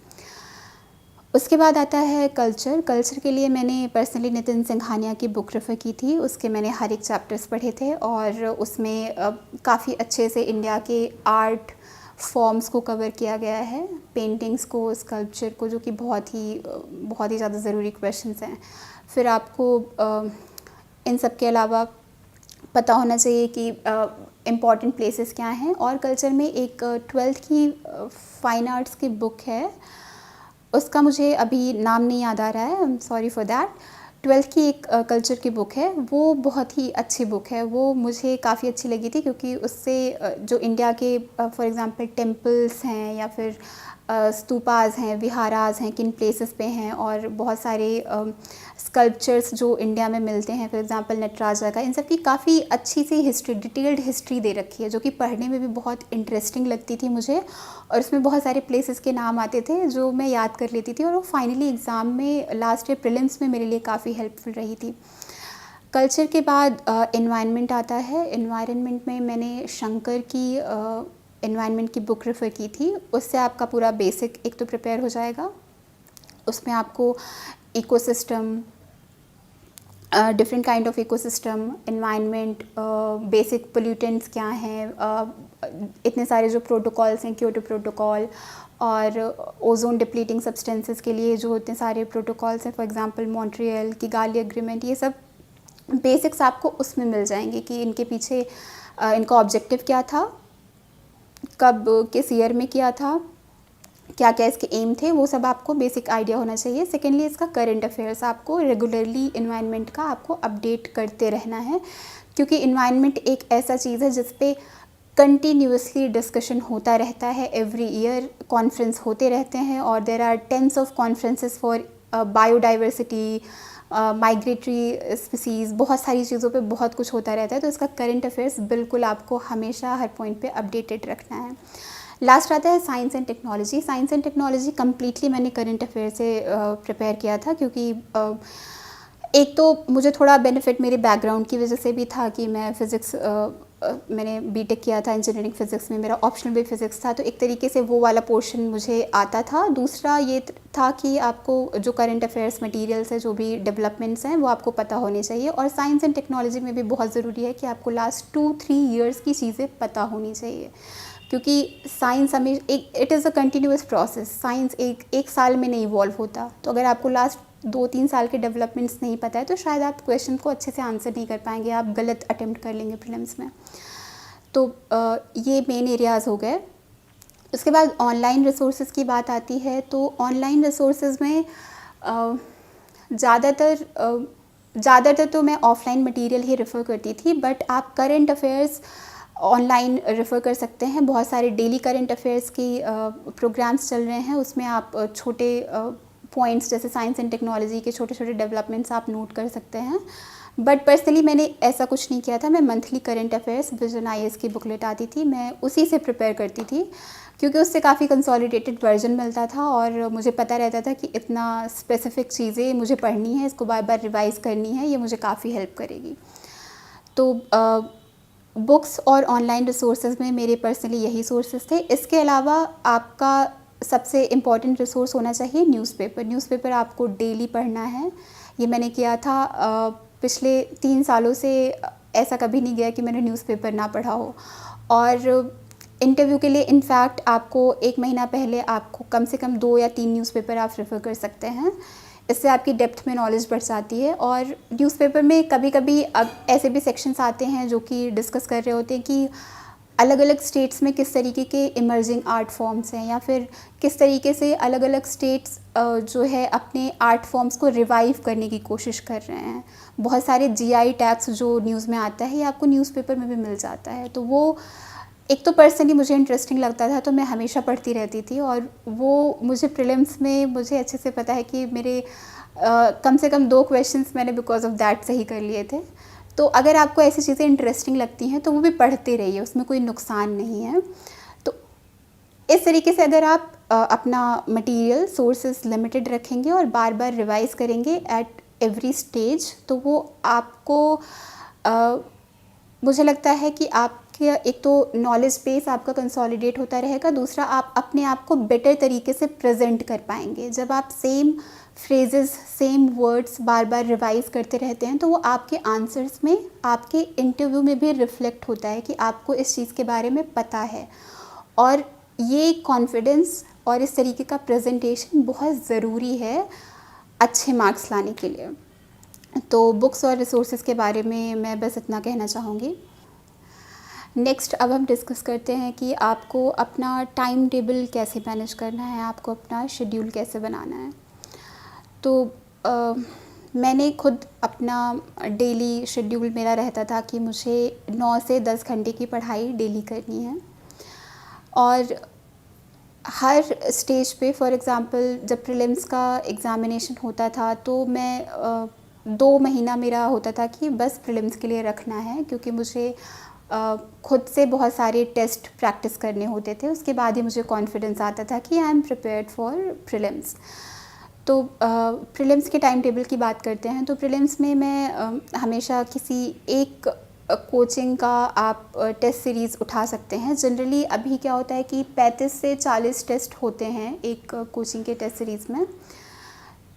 उसके बाद आता है कल्चर। कल्चर के लिए मैंने पर्सनली नितिन सिंघानिया की बुक रेफ़र की थी। उसके मैंने हर एक चैप्टर्स पढ़े थे और उसमें काफ़ी अच्छे से इंडिया के आर्ट फॉर्म्स को कवर किया गया है, पेंटिंग्स को, स्कल्पचर को, जो कि बहुत ही ज़्यादा ज़रूरी क्वेश्चंस हैं। फिर आपको इन सब के अलावा पता होना चाहिए कि इम्पॉर्टेंट प्लेसेस क्या हैं। और कल्चर में एक 12th की फ़ाइन आर्ट्स की बुक है, उसका मुझे अभी नाम नहीं याद आ रहा है, I am sorry for that. 12th की एक कल्चर की बुक है, वो बहुत ही अच्छी बुक है, वो मुझे काफ़ी अच्छी लगी थी क्योंकि उससे जो इंडिया के फॉर एग्ज़ाम्पल टेम्पल्स हैं या फिर स्तूपास हैं, विहारास हैं, किन प्लेसेस पे हैं, और बहुत सारे स्कल्पचर्स जो इंडिया में मिलते हैं, फॉर एग्ज़ाम्पल नटराजा का, इन सब की काफ़ी अच्छी सी हिस्ट्री, डिटेल्ड हिस्ट्री दे रखी है, जो कि पढ़ने में भी बहुत इंटरेस्टिंग लगती थी मुझे। और उसमें बहुत सारे प्लेसेस के नाम आते थे जो मैं याद कर लेती थी, और वो फाइनली एग्ज़ाम में लास्ट ईयर प्रीलिम्स में मेरे लिए काफ़ी हेल्पफुल रही थी। कल्चर के बाद एनवायरनमेंट आता है। एनवायरनमेंट में मैंने शंकर की एनवायरनमेंट की बुक रेफ़र की थी। उससे आपका पूरा बेसिक एक तो प्रिपेयर हो जाएगा। उसमें आपको ecosystem, different kind of ecosystem, environment, basic pollutants क्या हैं, इतने सारे जो प्रोटोकॉल्स हैं, क्योटो प्रोटोकॉल, और ओजोन डिप्लीटिंग सब्सटेंसेस के लिए जो इतने सारे प्रोटोकॉल्स हैं, for example Montreal, Kigali agreement, ये सब बेसिक्स आपको उसमें मिल जाएंगे कि इनके पीछे इनका ऑब्जेक्टिव क्या था, कब किस ईयर में किया था, क्या क्या इसके एम थे, वो सब आपको बेसिक आइडिया होना चाहिए। सेकेंडली इसका करंट अफेयर्स, आपको रेगुलरली इन्वायरमेंट का आपको अपडेट करते रहना है, क्योंकि इन्वायरमेंट एक ऐसा चीज़ है जिस पे कंटिन्यूसली डिस्कशन होता रहता है। एवरी ईयर कॉन्फ्रेंस होते रहते हैं और there are tens of conferences for biodiversity, migratory species, बहुत सारी चीज़ों पे बहुत कुछ होता रहता है। तो इसका करंट अफेयर्स बिल्कुल आपको हमेशा हर पॉइंट पे अपडेटेड रखना है। लास्ट आता है science and technology. Science and technology completely मैंने करंट अफेयर से प्रिपेयर किया था, क्योंकि एक तो मुझे थोड़ा बेनिफिट मेरे बैकग्राउंड की वजह से भी था कि मैं फ़िज़िक्स, मैंने बीटेक किया था इंजीनियरिंग फ़िज़िक्स में, मेरा ऑप्शनल भी फ़िज़िक्स था, तो एक तरीके से वो वाला पोर्शन मुझे आता था। दूसरा ये था कि आपको जो करंट अफेयर्स मटेरियल्स हैं, जो भी डेवलपमेंट्स हैं, वो आपको पता होने चाहिए। और साइंस एंड टेक्नोलॉजी में भी बहुत ज़रूरी है कि आपको लास्ट 2-3 ईयर्स की चीज़ें पता होनी चाहिए, क्योंकि साइंस हमें it is a continuous process. Science एक साल में नहीं इवॉल्व होता, तो अगर आपको लास्ट 2-3 साल के डेवलपमेंट्स नहीं पता है तो शायद आप क्वेश्चन को अच्छे से आंसर नहीं कर पाएंगे, आप गलत अटेम्प्ट कर लेंगे प्रीलिम्स में। तो ये मेन एरियाज़ हो गए। उसके बाद ऑनलाइन रिसोर्सेज की बात आती है, तो ऑनलाइन रिसोर्सेज में ज़्यादातर तो मैं ऑफ़लाइन मटेरियल ही रेफ़र करती थी, बट आप करंट अफेयर्स ऑनलाइन रेफ़र कर सकते हैं। बहुत सारे डेली करंट अफेयर्स की प्रोग्राम्स चल रहे हैं, उसमें आप छोटे पॉइंट्स जैसे साइंस एंड टेक्नोलॉजी के छोटे छोटे डेवलपमेंट्स आप नोट कर सकते हैं। बट पर्सनली मैंने ऐसा कुछ नहीं किया था। मैं monthly current affairs vision IAS की बुकलेट आती थी, मैं उसी से प्रिपेयर करती थी, क्योंकि उससे काफ़ी कंसोलिडेटेड वर्जन मिलता था और मुझे पता रहता था कि इतना स्पेसिफिक चीज़ें मुझे पढ़नी है, इसको बार बार रिवाइज़ करनी है, ये मुझे काफ़ी हेल्प करेगी। तो बुक्स और ऑनलाइन रिसोर्सेज में मेरे पर्सनली यही सोर्सेज थे। इसके अलावा आपका सबसे इम्पॉर्टेंट रिसोर्स होना चाहिए न्यूज़पेपर। न्यूज़पेपर आपको डेली पढ़ना है। ये मैंने किया था। पिछले 3 सालों से ऐसा कभी नहीं गया कि मैंने न्यूज़पेपर ना पढ़ा हो। और इंटरव्यू के लिए इनफैक्ट आपको 1 महीना पहले आपको कम से कम 2 या 3 न्यूज़पेपर आप रेफ़र कर सकते हैं। इससे आपकी डेप्थ में नॉलेज बढ़ जाती है। और न्यूज़पेपर में कभी-कभी अब ऐसे भी सेक्शंस आते हैं जो कि डिस्कस कर रहे होते हैं कि अलग-अलग स्टेट्स में किस तरीके के इमर्जिंग आर्ट फॉर्म्स हैं, या फिर किस तरीके से अलग-अलग स्टेट्स जो है अपने आर्ट फॉर्म्स को रिवाइव करने की कोशिश कर रहे हैं। बहुत सारे जीआई टैग्स जो न्यूज़ में आता है, ये आपको न्यूज़पेपर में भी मिल जाता है। तो वो एक तो पर्सनली मुझे इंटरेस्टिंग लगता था, तो मैं हमेशा पढ़ती रहती थी। और वो मुझे प्रीलिम्स में मुझे अच्छे से पता है कि मेरे कम से कम 2 क्वेश्चंस मैंने बिकॉज़ ऑफ दैट सही कर लिए थे। तो अगर आपको ऐसी चीज़ें इंटरेस्टिंग लगती हैं तो वो भी पढ़ते रहिए, उसमें कोई नुकसान नहीं है। तो इस तरीके से अगर आप अपना मटेरियल सोर्सेज लिमिटेड रखेंगे और बार बार रिवाइज करेंगे एट एवरी स्टेज, तो वो आपको मुझे लगता है कि आपके एक तो नॉलेज बेस आपका कंसोलिडेट होता रहेगा, दूसरा आप अपने आप को बेटर तरीके से प्रेजेंट कर पाएंगे। जब आप सेम फ्रेजेस, सेम वर्ड्स बार बार रिवाइज करते रहते हैं तो वो आपके आंसर्स में, आपके इंटरव्यू में भी रिफ्लेक्ट होता है कि आपको इस चीज़ के बारे में पता है। और ये कॉन्फिडेंस और इस तरीके का प्रेजेंटेशन बहुत ज़रूरी है अच्छे मार्क्स लाने के लिए। तो बुक्स और रिसोर्सेज के बारे में मैं बस इतना कहना चाहूँगी। नेक्स्ट अब हम डिस्कस करते हैं कि आपको अपना टाइम टेबल कैसे मैनेज करना है, आपको अपना शेड्यूल कैसे बनाना है। तो मैंने खुद अपना डेली शेड्यूल मेरा रहता था कि मुझे 9 से 10 घंटे की पढ़ाई डेली करनी है। और हर स्टेज पे, फॉर एग्ज़ाम्पल जब प्रीलिम्स का एग्ज़ामिनेशन होता था तो मैं 2 महीना मेरा होता था कि बस प्रीलिम्स के लिए रखना है, क्योंकि मुझे खुद से बहुत सारे टेस्ट प्रैक्टिस करने होते थे। उसके बाद ही मुझे कॉन्फिडेंस आता था कि I am prepared for prelims. तो प्रीलिम्स के टाइम टेबल की बात करते हैं तो प्रीलिम्स में मैं हमेशा किसी एक कोचिंग का आप टेस्ट सीरीज़ उठा सकते हैं। जनरली अभी क्या होता है कि 35 से 40 टेस्ट होते हैं एक कोचिंग के टेस्ट सीरीज़ में।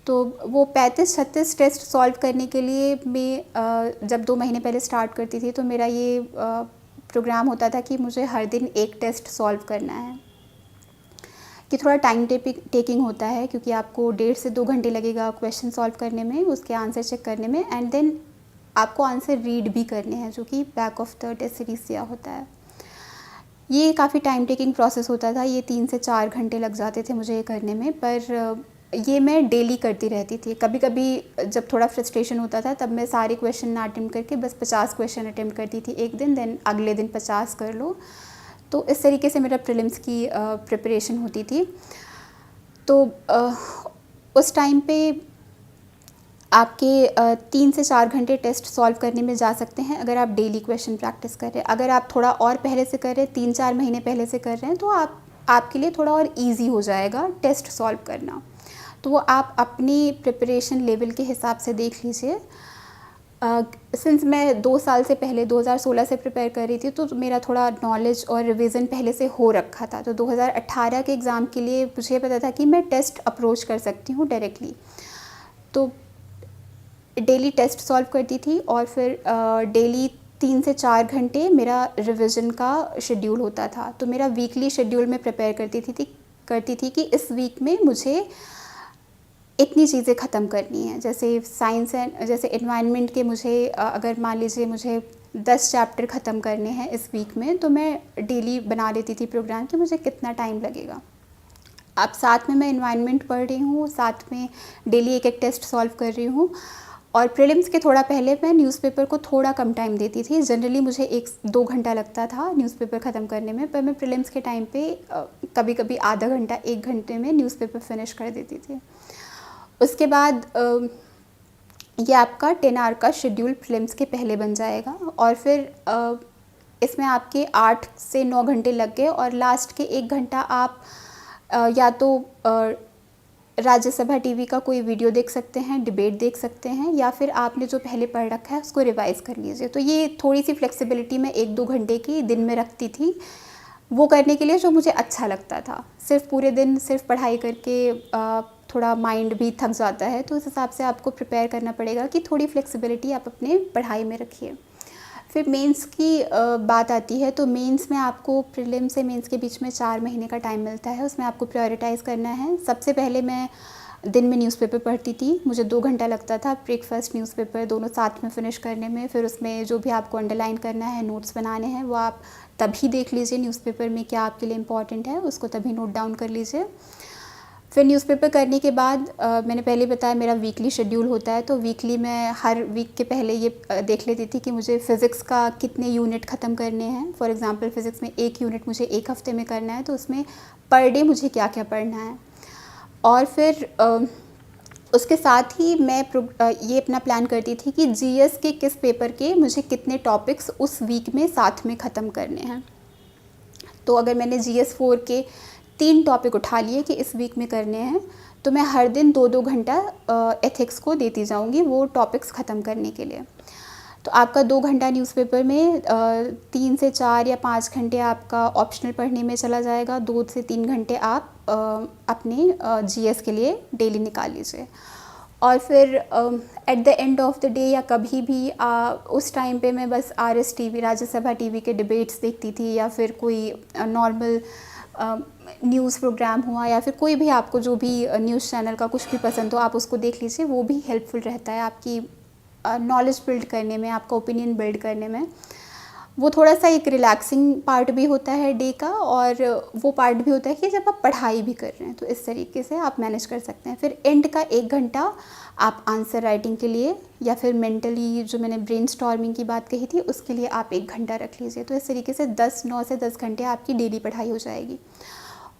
तो वो 35-36 टेस्ट सॉल्व करने के लिए मैं जब 2 महीने पहले स्टार्ट करती थी तो मेरा ये प्रोग्राम होता था कि मुझे हर दिन एक टेस्ट सॉल्व करना है, कि थोड़ा टाइम टेकिंग होता है क्योंकि आपको 1.5 से 2 घंटे लगेगा क्वेश्चन सॉल्व करने में, उसके आंसर चेक करने में, एंड देन आपको आंसर रीड भी करने हैं जो कि back of the test series दिया होता है। ये काफ़ी टाइम टेकिंग प्रोसेस होता था, ये 3 से 4 घंटे लग जाते थे मुझे ये करने में, पर ये मैं डेली करती रहती थी। कभी कभी जब थोड़ा फ्रस्ट्रेशन होता था तब मैं सारे क्वेश्चन ना अटेम्प्ट करके बस 50 क्वेश्चन अटेम्प्ट करती थी एक दिन, देन अगले दिन 50 कर लो। तो इस तरीके से मेरा प्रीलिम्स की प्रिपरेशन होती थी। तो उस टाइम पे आपके 3 से 4 घंटे टेस्ट सॉल्व करने में जा सकते हैं अगर आप डेली क्वेश्चन प्रैक्टिस कर रहे हैं। अगर आप थोड़ा और पहले से कर रहे हैं, 3-4 महीने पहले से कर रहे हैं, तो आपके लिए थोड़ा और ईजी हो जाएगा टेस्ट सॉल्व करना। तो वो आप अपनी प्रिपरेशन लेवल के हिसाब से देख लीजिए। सिंस मैं 2 साल से पहले 2016 से प्रिपेयर कर रही थी तो मेरा थोड़ा नॉलेज और रिवीजन पहले से हो रखा था। तो 2018 के एग्ज़ाम के लिए मुझे पता था कि मैं टेस्ट अप्रोच कर सकती हूँ डायरेक्टली। तो डेली टेस्ट सॉल्व करती थी और फिर डेली 3 से 4 घंटे मेरा रिवीजन का शेड्यूल होता था। तो मेरा वीकली शेड्यूल में प्रिपेयर करती थी कि इस वीक में मुझे इतनी चीज़ें ख़त्म करनी है। जैसे साइंस एंड जैसे एनवायरनमेंट के मुझे अगर मान लीजिए मुझे 10 चैप्टर ख़त्म करने हैं इस वीक में, तो मैं डेली बना लेती थी प्रोग्राम कि मुझे कितना टाइम लगेगा। अब साथ में मैं एनवायरनमेंट पढ़ रही हूँ, साथ में डेली एक टेस्ट सॉल्व कर रही हूँ। और प्रीलिम्स के थोड़ा पहले मैं न्यूज़पेपर को थोड़ा कम टाइम देती थी। जनरली मुझे 1-2 घंटा लगता था न्यूज़पेपर ख़त्म करने में, पर मैं प्रीलिम्स के टाइम पे कभी कभी आधा घंटा 1 घंटे में न्यूज़पेपर फिनिश कर देती थी। उसके बाद ये आपका 10 आवर का शेड्यूल प्रीलिम्स के पहले बन जाएगा। और फिर इसमें आपके 8 से 9 घंटे लग गए और लास्ट के 1 घंटा आप या तो राज्यसभा टीवी का कोई वीडियो देख सकते हैं, डिबेट देख सकते हैं, या फिर आपने जो पहले पढ़ रखा है उसको रिवाइज़ कर लीजिए। तो ये थोड़ी सी फ्लेक्सिबिलिटी मैं 1-2 घंटे की दिन में रखती थी वो करने के लिए जो मुझे अच्छा लगता था। सिर्फ पूरे दिन सिर्फ पढ़ाई करके थोड़ा माइंड भी थक जाता है, तो उस हिसाब से आपको प्रिपेयर करना पड़ेगा कि थोड़ी फ्लेक्सिबिलिटी आप अपने पढ़ाई में रखिए। फिर मेंस की बात आती है, तो मेंस में आपको प्रीलिम से मेंस के बीच में 4 महीने का टाइम मिलता है। उसमें आपको प्रायोरिटाइज़ करना है। सबसे पहले मैं दिन में न्यूज़पेपर पढ़ती थी। मुझे 2 घंटा लगता था ब्रेकफास्ट न्यूज़पेपर दोनों साथ में फ़िनिश करने में। फिर उसमें जो भी आपको अंडरलाइन करना है, नोट्स बनाने हैं, वो आप तभी देख लीजिए न्यूज़पेपर में क्या आपके लिए इम्पॉर्टेंट है, उसको तभी नोट डाउन कर लीजिए। फिर न्यूज़पेपर करने के बाद मैंने पहले बताया मेरा वीकली शेड्यूल होता है, तो वीकली मैं हर वीक के पहले ये देख लेती थी कि मुझे फ़िज़िक्स का कितने यूनिट ख़त्म करने हैं। फॉर एग्ज़ाम्पल फ़िज़िक्स में 1 यूनिट मुझे 1 हफ़्ते में करना है, तो उसमें पर डे मुझे क्या क्या पढ़ना है। और फिर उसके साथ ही मैं ये अपना प्लान करती थी कि जीएस के किस पेपर के मुझे कितने टॉपिक्स उस वीक में साथ में ख़त्म करने हैं। तो अगर मैंने जीएस 4 के 3 टॉपिक उठा लिए कि इस वीक में करने हैं, तो मैं हर दिन 2-2 घंटा एथिक्स को देती जाऊंगी वो टॉपिक्स ख़त्म करने के लिए। तो आपका 2 घंटा न्यूज़पेपर में 3 से 4 या 5 घंटे आपका ऑप्शनल पढ़ने में चला जाएगा। 2 से 3 घंटे आप अपने जीएस के लिए डेली निकाल लीजिए। और फिर at the end of the day या कभी भी उस टाइम पे मैं बस आरएस टीवी, राज्यसभा टीवी के डिबेट्स देखती थी, या फिर कोई नॉर्मल न्यूज़ प्रोग्राम हुआ, या फिर कोई भी आपको जो भी न्यूज़ चैनल का कुछ भी पसंद हो आप उसको देख लीजिए। वो भी हेल्पफुल रहता है आपकी नॉलेज बिल्ड करने में, आपका ओपिनियन बिल्ड करने में। वो थोड़ा सा एक रिलैक्सिंग पार्ट भी होता है डे का, और वो पार्ट भी होता है कि जब आप पढ़ाई भी कर रहे हैं, तो इस तरीके से आप मैनेज कर सकते हैं। फिर एंड का 1 घंटा आप आंसर राइटिंग के लिए, या फिर मेंटली जो मैंने ब्रेनस्टॉर्मिंग की बात कही थी उसके लिए आप 1 घंटा रख लीजिए। तो इस तरीके से 9 से 10 घंटे आपकी डेली पढ़ाई हो जाएगी।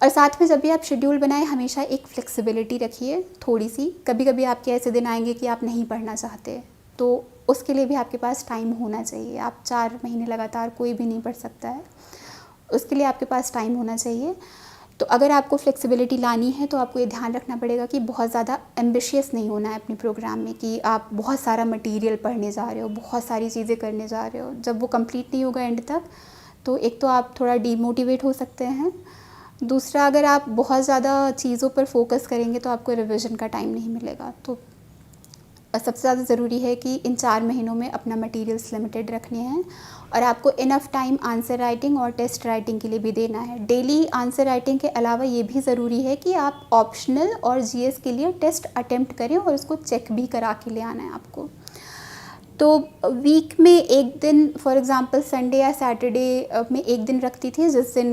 और साथ में जब भी आप शेड्यूल बनाएं, हमेशा एक फ्लेक्सिबिलिटी रखिए थोड़ी सी। कभी कभी आपके ऐसे दिन आएंगे कि आप नहीं पढ़ना चाहते, तो उसके लिए भी आपके पास टाइम होना चाहिए। आप 4 महीने लगातार कोई भी नहीं पढ़ सकता है, उसके लिए आपके पास टाइम होना चाहिए। तो अगर आपको फ्लेक्सिबिलिटी लानी है, तो आपको ये ध्यान रखना पड़ेगा कि बहुत ज़्यादा एम्बिशियस नहीं होना है अपने प्रोग्राम में, कि आप बहुत सारा मटेरियल पढ़ने जा रहे हो, बहुत सारी चीज़ें करने जा रहे हो। जब वो कंप्लीट नहीं होगा एंड तक, तो एक तो आप थोड़ा डीमोटिवेट हो सकते हैं। दूसरा, अगर आप बहुत ज़्यादा चीज़ों पर फोकस करेंगे तो आपको रिविज़न का टाइम नहीं मिलेगा। तो सबसे ज़्यादा ज़रूरी है कि इन 4 महीनों में अपना मटेरियल्स लिमिटेड रखने हैं, और आपको इनफ टाइम आंसर राइटिंग और टेस्ट राइटिंग के लिए भी देना है। डेली आंसर राइटिंग के अलावा ये भी ज़रूरी है कि आप ऑप्शनल और जीएस के लिए टेस्ट अटेम्प्ट करें, और उसको चेक भी करा के ले आना है आपको। तो वीक में एक दिन, फॉर एग्ज़ाम्पल संडे या सैटरडे में एक दिन रखती थी जिस दिन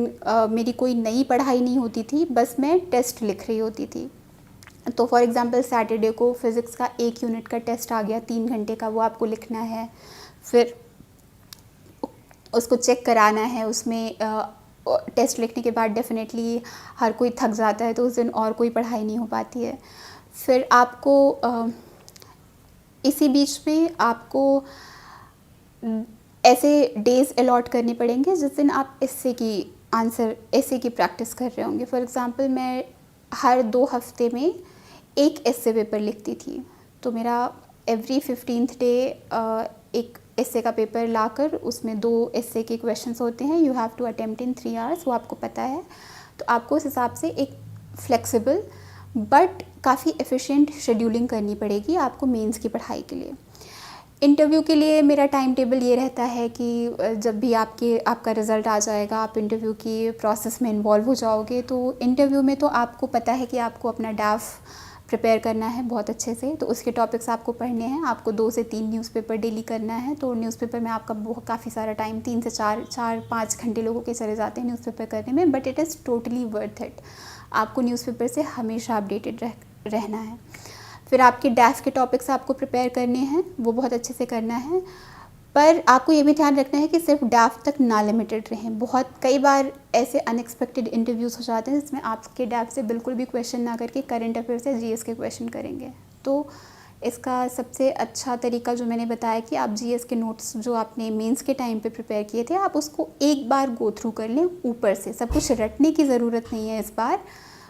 मेरी कोई नई पढ़ाई नहीं होती थी, बस मैं टेस्ट लिख रही होती थी। तो फॉर एग्ज़ाम्पल सैटरडे को फ़िज़िक्स का 1 यूनिट का टेस्ट आ गया 3 घंटे का, वो आपको लिखना है, फिर उसको चेक कराना है। उसमें टेस्ट लिखने के बाद डेफिनेटली हर कोई थक जाता है, तो उस दिन और कोई पढ़ाई नहीं हो पाती है। फिर आपको इसी बीच में आपको ऐसे डेज़ अलॉट करने पड़ेंगे जिस दिन आप एस्से की प्रैक्टिस कर रहे होंगे। फॉर एग्ज़ाम्पल मैं हर 2 हफ्ते में एक एस्से पेपर लिखती थी, तो मेरा एवरी 15th डे एक एस्से का पेपर लाकर उसमें 2 एस्से के क्वेश्चंस होते हैं। You have to attempt in 3 hours, वो आपको पता है। तो आपको उस हिसाब से एक फ्लेक्सिबल बट काफ़ी एफिशिएंट शेड्यूलिंग करनी पड़ेगी आपको मेंस की पढ़ाई के लिए। इंटरव्यू के लिए मेरा टाइम टेबल ये रहता है कि जब भी आपका रिज़ल्ट आ जाएगा, आप इंटरव्यू की प्रोसेस में इन्वॉल्व हो जाओगे। तो इंटरव्यू में तो आपको पता है कि आपको अपना डाफ प्रिपेयर करना है बहुत अच्छे से, तो उसके टॉपिक्स आपको पढ़ने हैं। आपको 2 से 3 न्यूज़पेपर डेली करना है, तो न्यूज़पेपर में आपका काफ़ी सारा टाइम 3 से 4-5 घंटे लोगों के चले जाते हैं न्यूज़पेपर करने में, but it is totally worth it. आपको न्यूज़पेपर से हमेशा अपडेटेड रहना है। फिर आपके डैफ के टॉपिक्स आपको प्रिपेयर करने हैं, वो बहुत अच्छे से करना है। पर आपको ये भी ध्यान रखना है कि सिर्फ डैफ तक ना लिमिटेड रहें। कई बार ऐसे अनएक्सपेक्टेड इंटरव्यूज़ हो जाते हैं जिसमें आपके डैफ से बिल्कुल भी क्वेश्चन ना करके करंट अफेयर्स या जीएस के क्वेश्चन करेंगे। तो इसका सबसे अच्छा तरीका जो मैंने बताया कि आप जीएस के नोट्स जो आपने मेंस के टाइम पे प्रिपेयर किए थे, आप उसको एक बार गो थ्रू कर लें ऊपर से। सब कुछ रटने की ज़रूरत नहीं है इस बार,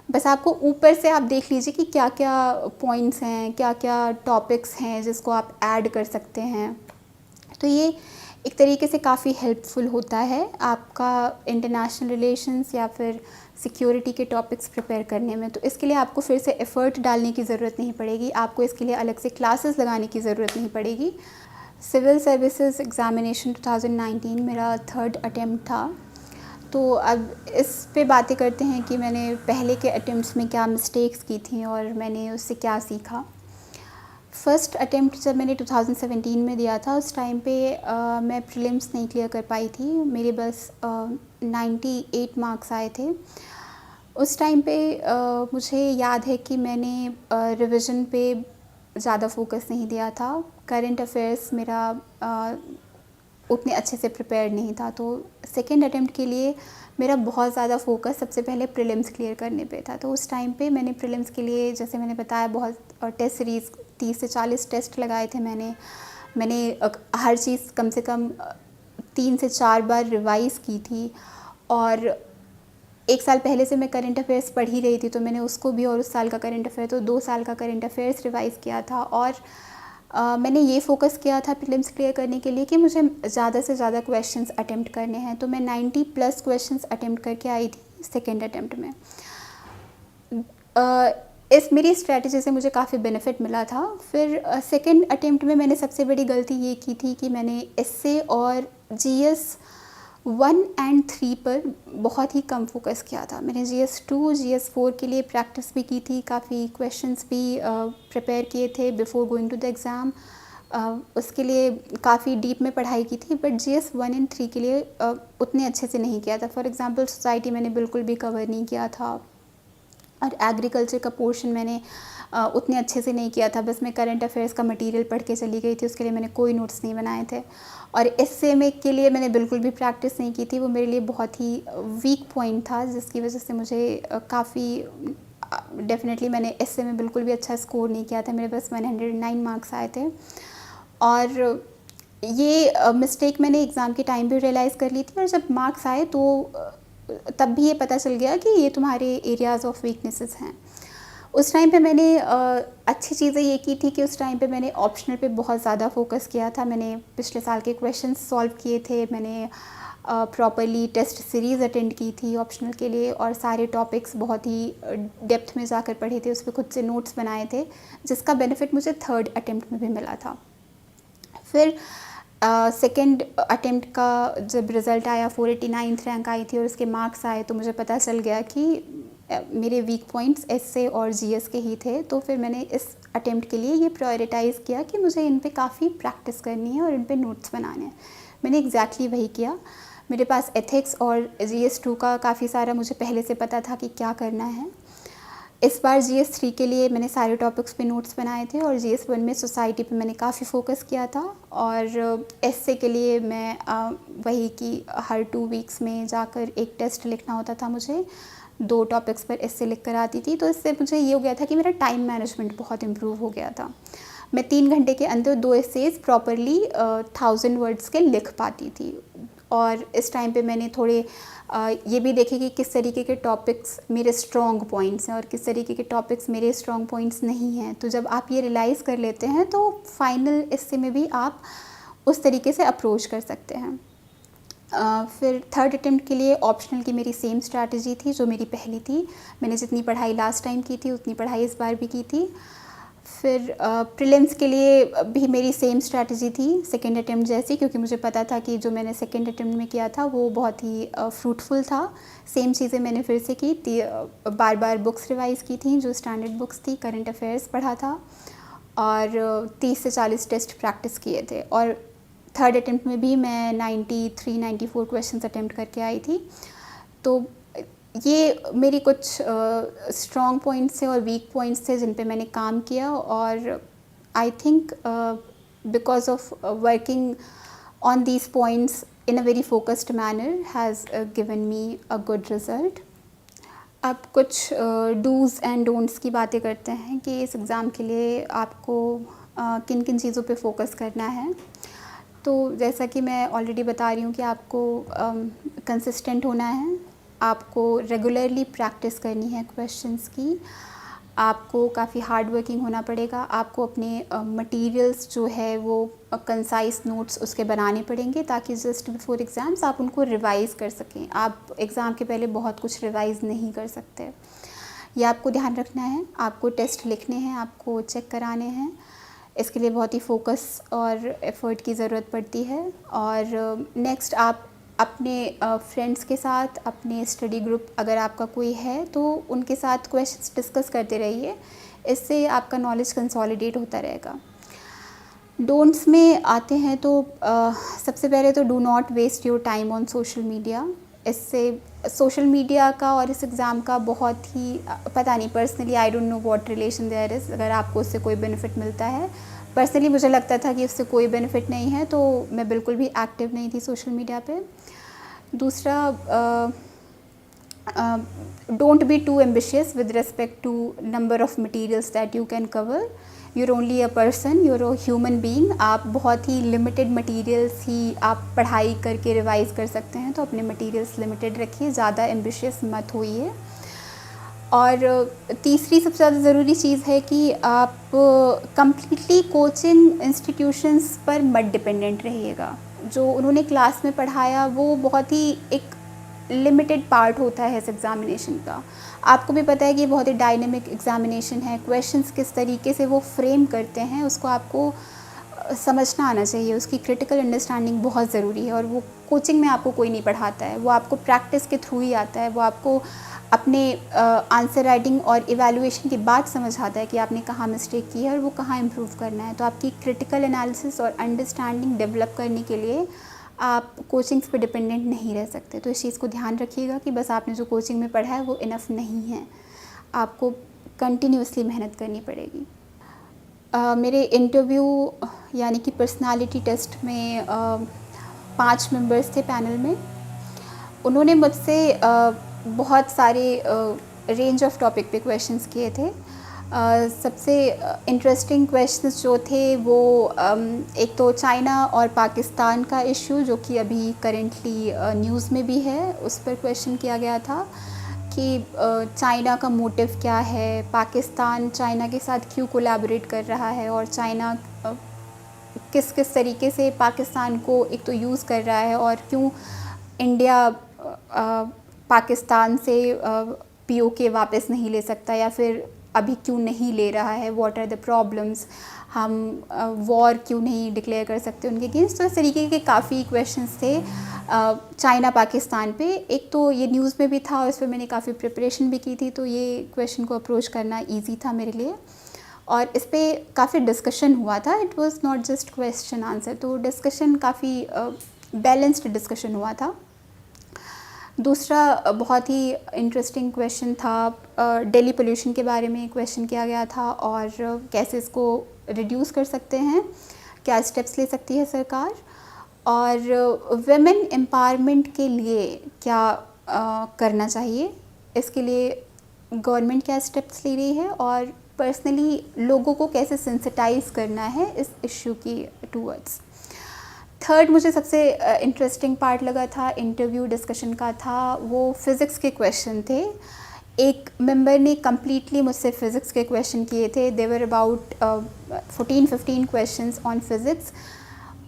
बस आपको ऊपर से आप देख लीजिए कि क्या क्या पॉइंट्स हैं, क्या क्या टॉपिक्स हैं जिसको आप ऐड कर सकते हैं। तो ये एक तरीके से काफ़ी हेल्पफुल होता है आपका इंटरनेशनल रिलेशंस या फिर सिक्योरिटी के टॉपिक्स प्रिपेयर करने में। तो इसके लिए आपको फिर से एफ़र्ट डालने की ज़रूरत नहीं पड़ेगी, आपको इसके लिए अलग से क्लासेस लगाने की ज़रूरत नहीं पड़ेगी। सिविल सर्विसेज एग्ज़ामिनेशन 2019 मेरा थर्ड अटेम्प्ट था। तो अब इस पे बातें करते हैं कि मैंने पहले के अटेम्प्ट्स में क्या मिस्टेक्स की थी और मैंने उससे क्या सीखा। फ़र्स्ट अटेम्प्ट जब मैंने 2017 में दिया था, उस टाइम पे मैं प्रीलिम्स नहीं क्लियर कर पाई थी। मेरे बस 98 मार्क्स आए थे। उस टाइम पे मुझे याद है कि मैंने रिवीजन पे ज़्यादा फोकस नहीं दिया था। करंट अफेयर्स मेरा उतने अच्छे से प्रिपेयर्ड नहीं था। तो सेकंड अटेम्प्ट के लिए मेरा बहुत ज़्यादा फोकस सबसे पहले प्रीलिम्स क्लियर करने पे था। तो उस टाइम पे मैंने प्रीलिम्स के लिए, जैसे मैंने बताया, बहुत टेस्ट सीरीज़ 30 से 40 टेस्ट लगाए थे मैंने हर चीज़ कम से कम 3 से 4 बार रिवाइज़ की थी। और 1 साल पहले से मैं करंट अफेयर्स पढ़ ही रही थी, तो मैंने उसको भी, और उस साल का करंट अफेयर, तो 2 साल का करंट अफेयर्स रिवाइज़ किया था। और मैंने ये फ़ोकस किया था प्रीलिम्स क्लियर करने के लिए कि मुझे ज़्यादा से ज़्यादा क्वेश्चंस अटेम्प्ट करने हैं। तो मैं 90 प्लस क्वेश्चंस अटेम्प्ट करके आई थी सेकेंड अटेम्प्ट में। इस मेरी स्ट्रैटेजी से मुझे काफ़ी बेनिफिट मिला था। फिर सेकेंड अटेम्प्ट में मैंने सबसे बड़ी गलती ये की थी कि मैंने एसए और जीएस 1 एंड 3 पर बहुत ही कम फोकस किया था। मैंने जीएस 2, जीएस 4 के लिए प्रैक्टिस भी की थी, काफ़ी क्वेश्चंस भी प्रिपेयर किए थे before going to the exam. उसके लिए काफ़ी डीप में पढ़ाई की थी, बट जीएस 1 एंड 3 के लिए उतने अच्छे से नहीं किया था। फॉर एग्ज़ाम्पल सोसाइटी मैंने बिल्कुल भी कवर नहीं किया था, और एग्रीकल्चर का पोर्शन मैंने उतने अच्छे से नहीं किया था। बस मैं करंट अफेयर्स का मटेरियल पढ़ के चली गई थी, उसके लिए मैंने कोई नोट्स नहीं बनाए थे। और एसए में के लिए मैंने बिल्कुल भी प्रैक्टिस नहीं की थी। वो मेरे लिए बहुत ही वीक पॉइंट था, जिसकी वजह से मुझे काफ़ी डेफिनेटली मैंने एसए में बिल्कुल भी अच्छा स्कोर नहीं किया था। मेरे पास 109 मार्क्स आए थे। और ये मिस्टेक मैंने एग्ज़ाम के टाइम पे रियलाइज़ कर ली थी, और जब मार्क्स आए तो तब भी ये पता चल गया कि ये तुम्हारे एरियाज़ ऑफ वीकनेसेस हैं। उस टाइम पे मैंने अच्छी चीज़ें ये की थी कि उस टाइम पे मैंने ऑप्शनल पे बहुत ज़्यादा फोकस किया था। मैंने पिछले साल के क्वेश्चंस सॉल्व किए थे, मैंने प्रॉपर्ली टेस्ट सीरीज़ अटेंड की थी ऑप्शनल के लिए, और सारे टॉपिक्स बहुत ही डेप्थ में जाकर पढ़े थे, उस पर खुद से नोट्स बनाए थे, जिसका बेनिफिट मुझे थर्ड अटेम्प्ट में भी मिला था। फिर सेकेंड अटेम्प्ट का जब रिज़ल्ट आया, 489 रैंक आई थी और उसके मार्क्स आए, तो मुझे पता चल गया कि मेरे वीक पॉइंट्स एसए और जीएस के ही थे। तो फिर मैंने इस अटेम्प्ट के लिए ये प्रायोरिटाइज़ किया कि मुझे इन पे काफ़ी प्रैक्टिस करनी है और इन पे नोट्स बनाने हैं। मैंने एग्जैक्टली वही किया। मेरे पास एथिक्स और जीएस 2 का काफ़ी सारा मुझे पहले से पता था कि क्या करना है। इस बार जीएस 3 के लिए मैंने सारे टॉपिक्स पे नोट्स बनाए थे, और जीएस 1 में सोसाइटी पे मैंने काफ़ी फोकस किया था। और एसए के लिए मैं वही कि हर 2 वीक्स में जाकर एक टेस्ट लिखना होता था मुझे, 2 टॉपिक्स पर एसए लिख कर आती थी। तो इससे मुझे ये हो गया था कि मेरा टाइम मैनेजमेंट बहुत इम्प्रूव हो गया था। मैं 3 घंटे के अंदर 2 एसेज प्रॉपरली 1000 वर्ड्स के लिख पाती थी। और इस टाइम पे मैंने थोड़े ये भी देखे कि किस तरीके के टॉपिक्स मेरे स्ट्रॉन्ग पॉइंट्स हैं और किस तरीके के टॉपिक्स मेरे स्ट्रॉन्ग पॉइंट्स नहीं हैं। तो जब आप ये रियलाइज़ कर लेते हैं, तो फाइनल एस्से में भी आप उस तरीके से अप्रोच कर सकते हैं। फिर थर्ड अटेम्प्ट के लिए ऑप्शनल की मेरी सेम स्ट्रैटेजी थी जो मेरी पहली थी। मैंने जितनी पढ़ाई लास्ट टाइम की थी उतनी पढ़ाई इस बार भी की थी। फिर प्रीलिम्स के लिए भी मेरी सेम स्ट्रैटेजी थी सेकेंड अटेम्प्ट जैसी, क्योंकि मुझे पता था कि जो मैंने सेकेंड अटेम्प्ट में किया था वो बहुत ही फ्रूटफुल था। सेम चीज़ें मैंने फिर से की, बार बार बुक्स रिवाइज़ की थी, जो स्टैंडर्ड बुक्स थी, करंट अफेयर्स पढ़ा था, और 30 से 40 टेस्ट प्रैक्टिस किए थे। और थर्ड अटेम्प्ट में भी मैं 93-94 क्वेश्चंस अटेम्प्ट करके आई थी। तो ये मेरी कुछ स्ट्रॉन्ग पॉइंट्स थे और वीक पॉइंट्स थे जिन पे मैंने काम किया, और I think because of working on these points in a very focused manner has given me a good result. अब कुछ डूज़ एंड डोंट्स की बातें करते हैं कि इस एग्ज़ाम के लिए आपको किन किन चीज़ों पे फोकस करना है। तो जैसा कि मैं ऑलरेडी बता रही हूँ कि आपको कंसिस्टेंट होना है, आपको रेगुलरली प्रैक्टिस करनी है क्वेश्चंस की, आपको काफ़ी हार्ड वर्किंग होना पड़ेगा, आपको अपने मटेरियल्स जो है वो कंसाइज नोट्स उसके बनाने पड़ेंगे, ताकि जस्ट बिफोर एग्ज़ाम्स आप उनको रिवाइज़ कर सकें। आप एग्ज़ाम के पहले बहुत कुछ रिवाइज़ नहीं कर सकते, ये आपको ध्यान रखना है। आपको टेस्ट लिखने हैं, आपको चेक कराने हैं। इसके लिए बहुत ही फोकस और एफ़र्ट की ज़रूरत पड़ती है। और नेक्स्ट आप अपने फ्रेंड्स के साथ, अपने स्टडी ग्रुप अगर आपका कोई है तो उनके साथ क्वेश्चंस डिस्कस करते रहिए, इससे आपका नॉलेज कंसोलिडेट होता रहेगा। डोंट्स में आते हैं तो सबसे पहले तो do not waste your time on social media. इससे सोशल मीडिया का और इस एग्ज़ाम का बहुत ही पता नहीं, personally I don't know what relation there is, अगर आपको उससे कोई बेनिफिट मिलता है। पर्सनली मुझे लगता था कि उससे कोई बेनिफिट नहीं है, तो मैं बिल्कुल भी एक्टिव नहीं थी सोशल मीडिया पे। दूसरा, don't be too ambitious with respect to number of materials that you can cover. You're only a person, you're a human being. आप बहुत ही लिमिटेड मटीरियल्स ही आप पढ़ाई करके रिवाइज़ कर सकते हैं, तो अपने मटीरियल्स लिमिटेड rखिए, ज़्यादा एम्बिशियस मत होइए। और तीसरी सबसे ज़्यादा ज़रूरी चीज़ है कि आप कम्प्लीटली कोचिंग इंस्टीट्यूशंस पर मत डिपेंडेंट रहिएगा। जो उन्होंने क्लास में पढ़ाया वो बहुत ही एक लिमिटेड पार्ट होता है इस एग्ज़ामिनेशन का। आपको भी पता है कि ये बहुत ही डायनेमिक एग्ज़ामिनेशन है, क्वेश्चंस किस तरीके से वो फ्रेम करते हैं उसको आपको समझना आना चाहिए, उसकी क्रिटिकल अंडरस्टैंडिंग बहुत ज़रूरी है। और वो कोचिंग में आपको कोई नहीं पढ़ाता है, वो आपको प्रैक्टिस के थ्रू ही आता है। वो आपको अपने आंसर राइटिंग और इवैल्यूएशन के बाद समझ आता है कि आपने कहाँ मिस्टेक की है और वो कहाँ इम्प्रूव करना है। तो आपकी क्रिटिकल एनालिसिस और अंडरस्टैंडिंग डेवलप करने के लिए आप कोचिंग्स पे डिपेंडेंट नहीं रह सकते। तो इस चीज़ को ध्यान रखिएगा कि बस आपने जो कोचिंग में पढ़ा है वो इनफ नहीं है, आपको कंटिन्यूसली मेहनत करनी पड़ेगी। मेरे इंटरव्यू यानी कि पर्सनालिटी टेस्ट में 5 मेंबर्स थे पैनल में। उन्होंने मुझसे बहुत सारे रेंज ऑफ टॉपिक पे क्वेश्चंस किए थे। सबसे इंटरेस्टिंग क्वेश्चंस जो थे वो एक तो चाइना और पाकिस्तान का इशू, जो कि अभी करेंटली न्यूज़ में भी है, उस पर क्वेश्चन किया गया था कि चाइना का मोटिव क्या है, पाकिस्तान चाइना के साथ क्यों कोलैबोरेट कर रहा है, और चाइना किस किस तरीके से पाकिस्तान को एक तो यूज़ कर रहा है, और क्यों इंडिया पाकिस्तान से पीओके वापस नहीं ले सकता, या फिर अभी क्यों नहीं ले रहा है, व्हाट आर द प्रॉब्लम्स, हम वॉर क्यों नहीं डिक्लेयर कर सकते उनके अगेंस्ट। तो इस तरीके के काफ़ी क्वेश्चंस थे चाइना पाकिस्तान पे। एक तो ये न्यूज़ में भी था और इस पर मैंने काफ़ी प्रिपरेशन भी की थी, तो ये क्वेश्चन को अप्रोच करना ईजी था मेरे लिए। और इस पर काफ़ी डिस्कशन हुआ था, it was not just question answer, तो डिस्कशन काफ़ी बैलेंस्ड डिस्कशन हुआ था। दूसरा बहुत ही इंटरेस्टिंग क्वेश्चन था, दिल्ली पोल्यूशन के बारे में क्वेश्चन किया गया था, और कैसे इसको रिड्यूस कर सकते हैं, क्या स्टेप्स ले सकती है सरकार, और वेमेन एम्पावरमेंट के लिए क्या करना चाहिए, इसके लिए गवर्नमेंट क्या स्टेप्स ले रही है, और पर्सनली लोगों को कैसे सेंसिटाइज करना है इस इश्यू की टूवर्ड्स। थर्ड मुझे सबसे इंटरेस्टिंग पार्ट लगा था इंटरव्यू डिस्कशन का था, वो फ़िज़िक्स के क्वेश्चन थे। एक मेंबर ने कम्प्लीटली मुझसे फ़िज़िक्स के क्वेश्चन किए थे, देवर अबाउट 14-15 क्वेश्चंस ऑन फ़िज़िक्स।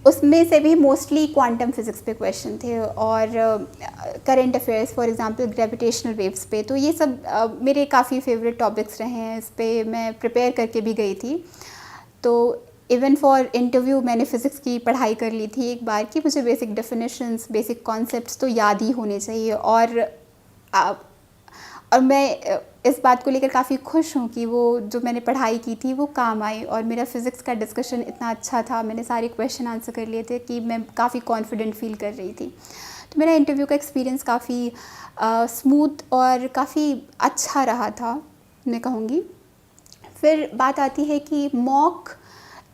उसमें से भी मोस्टली क्वांटम फ़िज़िक्स पे क्वेश्चन थे, और current affairs for example gravitational waves पे। तो ये सब मेरे काफ़ी फेवरेट टॉपिक्स रहे हैं, इस पे मैं प्रिपेयर करके भी गई थी। तो इवन फॉर इंटरव्यू मैंने फ़िज़िक्स की पढ़ाई कर ली थी एक बार कि मुझे बेसिक डेफिनेशंस, बेसिक कॉन्सेप्ट्स तो याद ही होने चाहिए। और मैं इस बात को लेकर काफ़ी खुश हूँ कि वो जो मैंने पढ़ाई की थी वो काम आई, और मेरा फ़िज़िक्स का डिस्कशन इतना अच्छा था, मैंने सारे क्वेश्चन आंसर कर लिए थे कि मैं काफ़ी कॉन्फिडेंट फ़ील कर रही थी। तो मेरा इंटरव्यू का एक्सपीरियंस काफ़ी स्मूथ और काफ़ी अच्छा रहा था, मैं कहूँगी। फिर बात आती है कि मॉक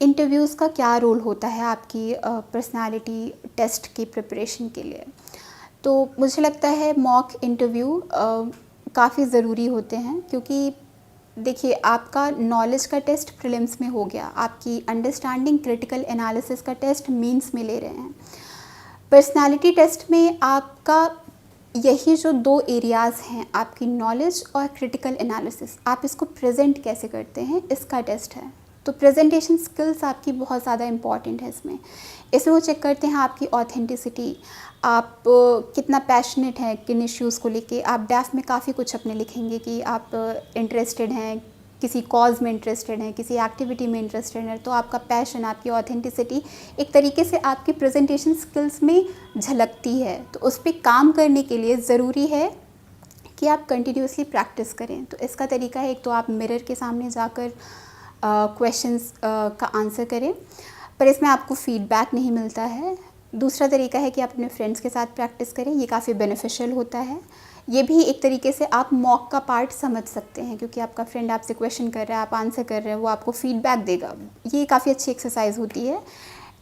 इंटरव्यूज़ का क्या रोल होता है आपकी पर्सनालिटी टेस्ट की प्रिपरेशन के लिए। तो मुझे लगता है मॉक इंटरव्यू काफ़ी ज़रूरी होते हैं, क्योंकि देखिए आपका नॉलेज का टेस्ट प्रीलिम्स में हो गया, आपकी अंडरस्टैंडिंग क्रिटिकल एनालिसिस का टेस्ट मीन्स में ले रहे हैं। पर्सनालिटी टेस्ट में आपका यही जो 2 एरियाज़ हैं, आपकी नॉलेज और क्रिटिकल एनालिसिस, आप इसको प्रेजेंट कैसे करते हैं, इसका टेस्ट है। तो प्रेजेंटेशन स्किल्स आपकी बहुत ज़्यादा इम्पॉर्टेंट है इसमें वो चेक करते हैं आपकी ऑथेंटिसिटी, आप कितना पैशनेट हैं किन इश्यूज़ को लेके। आप डैफ में काफ़ी कुछ अपने लिखेंगे कि आप इंटरेस्टेड हैं किसी कॉज में इंटरेस्टेड हैं, किसी एक्टिविटी में इंटरेस्टेड हैं, तो आपका पैशन, आपकी ऑथेंटिसिटी एक तरीके से आपकी प्रेजेंटेशन स्किल्स में झलकती है। तो उस पर काम करने के लिए ज़रूरी है कि आप कंटिन्यूसली प्रैक्टिस करें। तो इसका तरीका है, एक तो आप मिरर के सामने जाकर क्वेश्चंस का आंसर करें, पर इसमें आपको फीडबैक नहीं मिलता है। दूसरा तरीका है कि आप अपने फ्रेंड्स के साथ प्रैक्टिस करें, ये काफ़ी बेनिफिशियल होता है। ये भी एक तरीके से आप मॉक का पार्ट समझ सकते हैं, क्योंकि आपका फ्रेंड आपसे क्वेश्चन कर रहा है, आप आंसर कर रहे हैं, वो आपको फीडबैक देगा। ये काफ़ी अच्छी एक्सरसाइज होती है।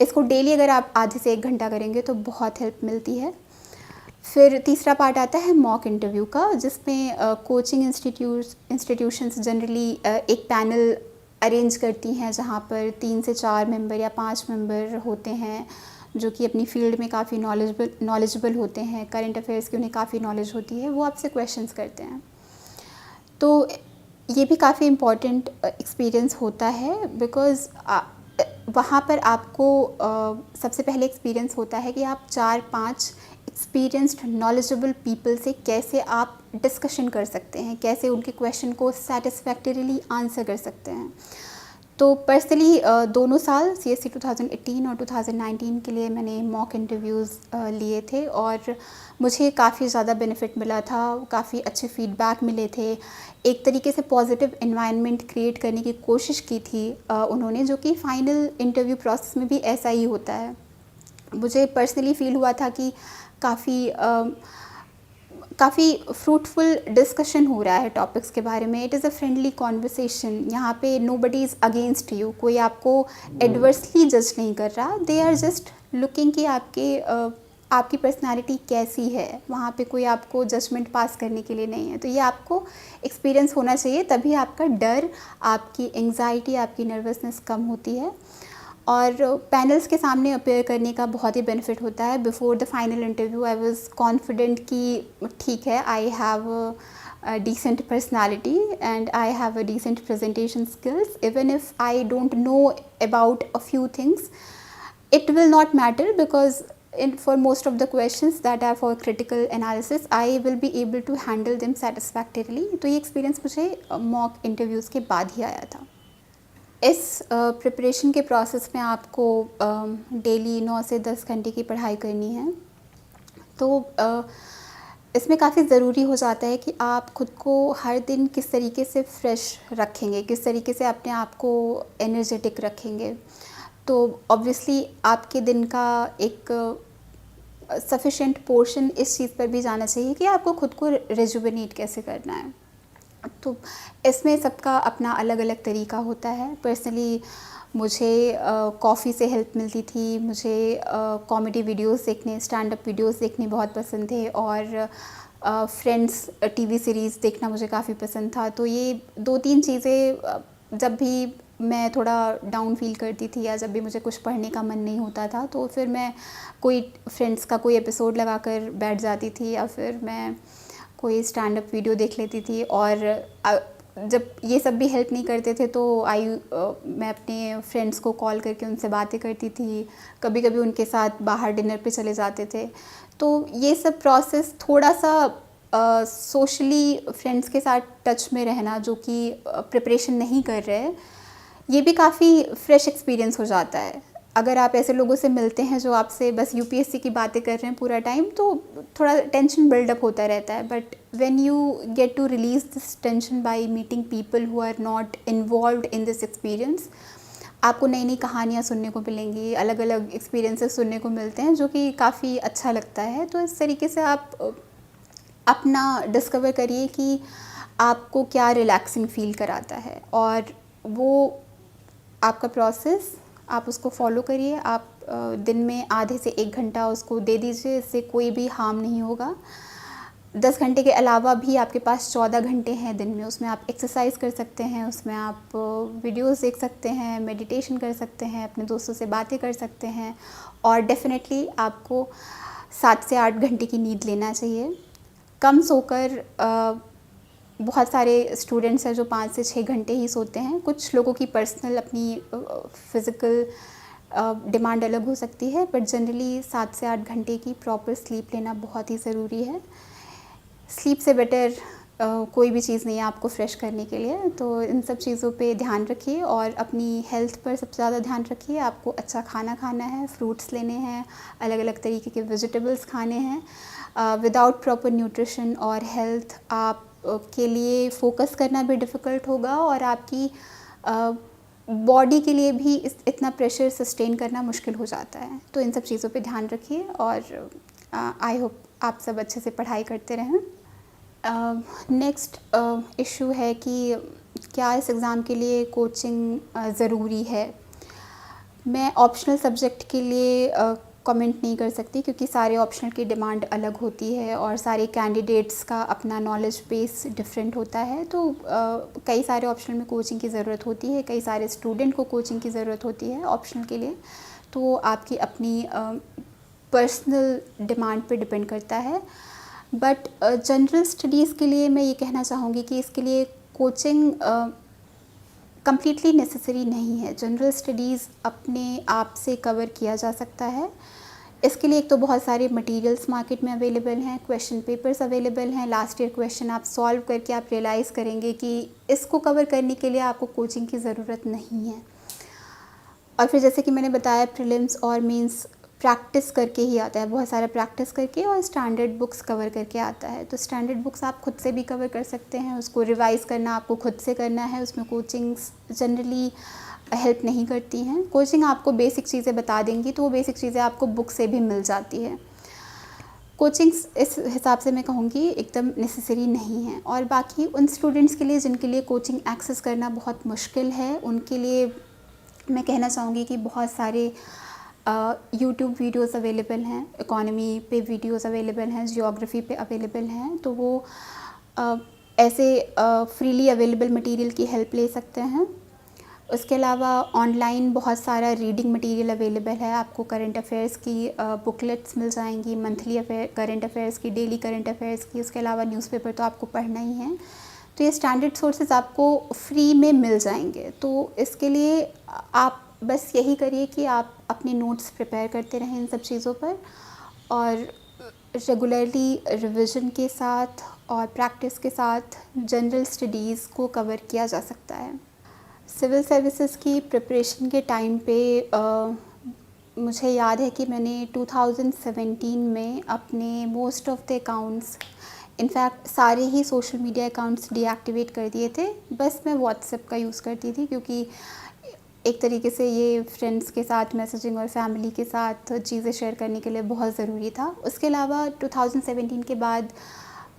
इसको डेली अगर आप आधे से 1 घंटा करेंगे तो बहुत हेल्प मिलती है। फिर तीसरा पार्ट आता है मॉक इंटरव्यू का, जिसमें कोचिंग इंस्टीट्यूशंस जनरली एक पैनल अरेंज करती हैं, जहाँ पर 3 से 4 मेंबर या 5 मेंबर होते हैं जो कि अपनी फील्ड में काफ़ी नॉलेजेबल होते हैं, करंट अफेयर्स की उन्हें काफ़ी नॉलेज होती है, वो आपसे क्वेश्चंस करते हैं। तो ये भी काफ़ी इम्पॉर्टेंट एक्सपीरियंस होता है, बिकॉज़ वहाँ पर आपको सबसे पहले एक्सपीरियंस होता है कि आप 4-5 एक्सपीरियंस्ड नॉलेजेबल पीपल से कैसे आप डिस्कशन कर सकते हैं, कैसे उनके क्वेश्चन को सेटिस्फैक्टरीली आंसर कर सकते हैं। तो पर्सनली दोनों साल CSE 2018 और 2019 के लिए मैंने मॉक इंटरव्यूज़ लिए थे और मुझे काफ़ी ज़्यादा बेनिफिट मिला था, काफ़ी अच्छे फीडबैक मिले थे। एक तरीके से पॉजिटिव एनवायरनमेंट क्रिएट करने की कोशिश की थी उन्होंने, जो कि फ़ाइनल इंटरव्यू प्रोसेस में भी ऐसा ही होता है। मुझे पर्सनली फ़ील हुआ था कि काफ़ी फ्रूटफुल डिस्कशन हो रहा है टॉपिक्स के बारे में। It is a friendly conversation. यहाँ पे नोबडी इज़ अगेंस्ट यू, कोई आपको एडवर्सली जज नहीं कर रहा। दे आर जस्ट लुकिंग कि आपकी पर्सनालिटी कैसी है। वहाँ पे कोई आपको जजमेंट पास करने के लिए नहीं है। तो ये आपको एक्सपीरियंस होना चाहिए, तभी आपका डर, आपकी एंग्जाइटी, आपकी नर्वसनेस कम होती है। और पैनल्स के सामने अपेयर करने का बहुत ही बेनिफिट होता है। Before the final interview I was confident कि ठीक है, I have a decent personality and I have a decent presentation skills. Even if I don't know about a few things, it will not matter, because for most of the questions that are for critical analysis, I will be able to handle them satisfactorily. तो ये experience मुझे mock interviews के बाद ही आया था। इस preparation के process में आपको डेली 9 से 10 घंटे की पढ़ाई करनी है। तो इसमें काफ़ी ज़रूरी हो जाता है कि आप खुद को हर दिन किस तरीके से फ्रेश रखेंगे, किस तरीके से अपने आप को एनर्जेटिक रखेंगे। तो ऑब्वियसली आपके दिन का एक सफिशेंट पोर्शन इस चीज़ पर भी जाना चाहिए कि आपको खुद को रिजुवेनेट कैसे करना है। तो इसमें सबका अपना अलग अलग तरीका होता है। पर्सनली मुझे कॉफ़ी से हेल्प मिलती थी। मुझे कॉमेडी वीडियोस देखने, स्टैंड अप वीडियोस देखने बहुत पसंद थे, और फ्रेंड्स टीवी सीरीज़ देखना मुझे काफ़ी पसंद था। तो ये 2-3 चीज़ें जब भी मैं थोड़ा डाउन फील करती थी या जब भी मुझे कुछ पढ़ने का मन नहीं होता था, तो फिर मैं कोई फ्रेंड्स का कोई एपिसोड लगाकर बैठ जाती थी, या फिर मैं कोई स्टैंड अप वीडियो देख लेती थी। और जब ये सब भी हेल्प नहीं करते थे तो मैं अपने फ्रेंड्स को कॉल करके उनसे बातें करती थी। कभी कभी उनके साथ बाहर डिनर पे चले जाते थे। तो ये सब प्रोसेस थोड़ा सा सोशली फ्रेंड्स के साथ टच में रहना, जो कि प्रिपरेशन नहीं कर रहे, ये भी काफ़ी फ्रेश एक्सपीरियंस हो जाता है। अगर आप ऐसे लोगों से मिलते हैं जो आपसे बस यूपीएससी की बातें कर रहे हैं पूरा टाइम, तो थोड़ा टेंशन बिल्डअप होता रहता है। But when you get to release this tension by meeting people who are not involved in this experience, आपको नई नई कहानियाँ सुनने को मिलेंगी, अलग अलग एक्सपीरियंसेस सुनने को मिलते हैं, जो कि काफ़ी अच्छा लगता है। तो इस तरीके से आप अपना डिस्कवर करिए कि आपको क्या रिलैक्सिंग फील कराता है, और वो आपका प्रोसेस आप उसको फॉलो करिए। आप दिन में आधे से 1 घंटा उसको दे दीजिए, इससे कोई भी हार्म नहीं होगा। 10 घंटे के अलावा भी आपके पास 14 घंटे हैं दिन में, उसमें आप एक्सरसाइज कर सकते हैं, उसमें आप वीडियोस देख सकते हैं, मेडिटेशन कर सकते हैं, अपने दोस्तों से बातें कर सकते हैं, और डेफिनेटली आपको 7 से 8 घंटे की नींद लेना चाहिए। कम सोकर बहुत सारे स्टूडेंट्स हैं जो 5 से 6 घंटे ही सोते हैं। कुछ लोगों की पर्सनल अपनी फिज़िकल डिमांड अलग हो सकती है, बट जनरली 7 से 8 घंटे की प्रॉपर स्लीप लेना बहुत ही ज़रूरी है। स्लीप से बेटर कोई भी चीज़ नहीं है आपको फ्रेश करने के लिए। तो इन सब चीज़ों पे ध्यान रखिए और अपनी हेल्थ पर सबसे ज़्यादा ध्यान रखिए। आपको अच्छा खाना खाना है, फ्रूट्स लेने हैं, अलग अलग तरीके के वेजिटेबल्स खाने हैं। विदाउट प्रॉपर न्यूट्रिशन और हेल्थ आप के लिए फ़ोकस करना भी डिफ़िकल्ट होगा और आपकी बॉडी के लिए भी इतना प्रेशर सस्टेन करना मुश्किल हो जाता है। तो इन सब चीज़ों पे ध्यान रखिए और आई होप आप सब अच्छे से पढ़ाई करते रहें। नेक्स्ट इशू है कि क्या इस एग्ज़ाम के लिए कोचिंग ज़रूरी है। मैं ऑप्शनल सब्जेक्ट के लिए कमेंट नहीं कर सकती क्योंकि सारे ऑप्शनल की डिमांड अलग होती है और सारे कैंडिडेट्स का अपना नॉलेज बेस डिफरेंट होता है। तो कई सारे ऑप्शनल में कोचिंग की ज़रूरत होती है, कई सारे स्टूडेंट को कोचिंग की ज़रूरत होती है ऑप्शनल के लिए। तो आपकी अपनी पर्सनल डिमांड पे डिपेंड करता है। बट जनरल स्टडीज़ के लिए मैं ये कहना चाहूँगी कि इसके लिए कोचिंग कम्प्लीटली नेसेसरी नहीं है। जनरल स्टडीज़ अपने आप से कवर किया जा सकता है। इसके लिए एक तो बहुत सारे मटेरियल्स मार्केट में अवेलेबल हैं, क्वेश्चन पेपर्स अवेलेबल हैं, लास्ट ईयर क्वेश्चन आप सॉल्व करके आप रियलाइज़ करेंगे कि इसको कवर करने के लिए आपको कोचिंग की ज़रूरत नहीं है। और फिर जैसे कि मैंने बताया प्रीलिम्स और मेंस प्रैक्टिस करके ही आता है, बहुत सारा प्रैक्टिस करके और स्टैंडर्ड बुक्स कवर करके आता है। तो स्टैंडर्ड बुक्स आप खुद से भी कवर कर सकते हैं, उसको रिवाइज़ करना आपको खुद से करना है। उसमें कोचिंग्स जनरली हेल्प नहीं करती हैं। कोचिंग आपको बेसिक चीज़ें बता देंगी तो वो बेसिक चीज़ें आपको बुक से भी मिल जाती है। कोचिंग्स इस हिसाब से मैं कहूँगी एकदम नेसेसरी नहीं है। और बाकी उन स्टूडेंट्स के लिए जिनके लिए कोचिंग एक्सेस करना बहुत मुश्किल है, उनके लिए मैं कहना चाहूँगी कि बहुत सारे यूट्यूब वीडियोस अवेलेबल हैं, इकोनॉमी पे वीडियोस अवेलेबल हैं, जियोग्राफी पे अवेलेबल हैं। तो वो ऐसे फ्रीली अवेलेबल मटेरियल की हेल्प ले सकते हैं। उसके अलावा ऑनलाइन बहुत सारा रीडिंग मटेरियल अवेलेबल है। आपको करंट अफेयर्स की बुकलेट्स मिल जाएंगी, मंथली करंट अफेयर्स की, डेली करंट अफेयर्स की। उसके अलावा न्यूज़पेपर तो आपको पढ़ना ही है। तो ये स्टैंडर्ड सोर्सेज आपको फ्री में मिल जाएंगे। तो इसके लिए आप बस यही करिए कि आप अपने नोट्स प्रिपेयर करते रहें इन सब चीज़ों पर और रेगुलरली रिवीजन के साथ और प्रैक्टिस के साथ जनरल स्टडीज़ को कवर किया जा सकता है। सिविल सर्विसेज की प्रिपरेशन के टाइम पे मुझे याद है कि मैंने 2017 में अपने most of the accounts, in fact सारे ही सोशल मीडिया अकाउंट्स डीएक्टिवेट कर दिए थे। बस मैं व्हाट्सएप का यूज़ करती थी क्योंकि एक तरीके से ये फ्रेंड्स के साथ मैसेजिंग और फैमिली के साथ चीज़ें शेयर करने के लिए बहुत ज़रूरी था। उसके अलावा 2017 के बाद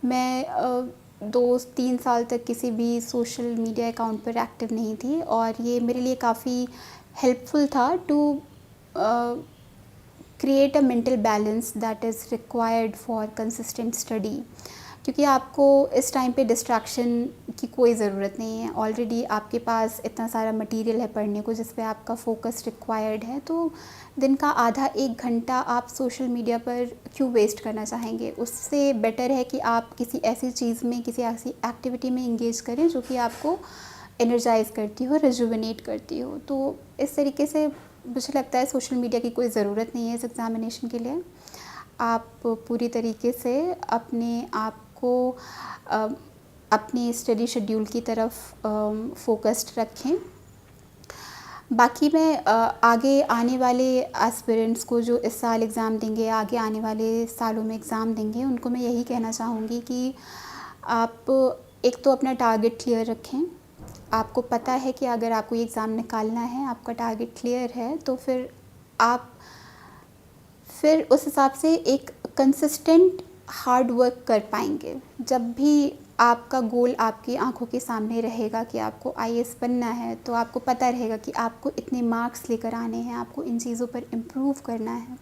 मैं 2-3 साल तक किसी भी सोशल मीडिया अकाउंट पर एक्टिव नहीं थी और ये मेरे लिए काफ़ी हेल्पफुल था to create a mental balance that is required for consistent study. क्योंकि आपको इस टाइम पे डिस्ट्रैक्शन की कोई ज़रूरत नहीं है। ऑलरेडी आपके पास इतना सारा मटेरियल है पढ़ने को जिस पे आपका फोकस रिक्वायर्ड है। तो दिन का आधा 1 घंटा आप सोशल मीडिया पर क्यों वेस्ट करना चाहेंगे। उससे बेटर है कि आप किसी ऐसी चीज़ में, किसी ऐसी एक्टिविटी में इंगेज करें जो कि आपको एनर्जाइज़ करती हो, रिजुविनेट करती हो। तो इस तरीके से मुझे लगता है सोशल मीडिया की कोई ज़रूरत नहीं है इस एग्ज़ामिनेशन के लिए। आप पूरी तरीके से अपने आप को अपनी स्टडी शेड्यूल की तरफ फोकस्ड रखें। बाकी मैं आगे आने वाले एस्पिरेंट्स को जो इस साल एग्ज़ाम देंगे, आगे आने वाले सालों में एग्ज़ाम देंगे, उनको मैं यही कहना चाहूँगी कि आप एक तो अपना टारगेट क्लियर रखें। आपको पता है कि अगर आपको ये एग्ज़ाम निकालना है, आपका टारगेट क्लियर है, तो फिर उस हिसाब से एक कंसिस्टेंट हार्ड वर्क कर पाएंगे। जब भी आपका गोल आपकी आंखों के सामने रहेगा कि आपको आईएएस बनना है, तो आपको पता रहेगा कि आपको इतने मार्क्स लेकर आने हैं, आपको इन चीज़ों पर इम्प्रूव करना है।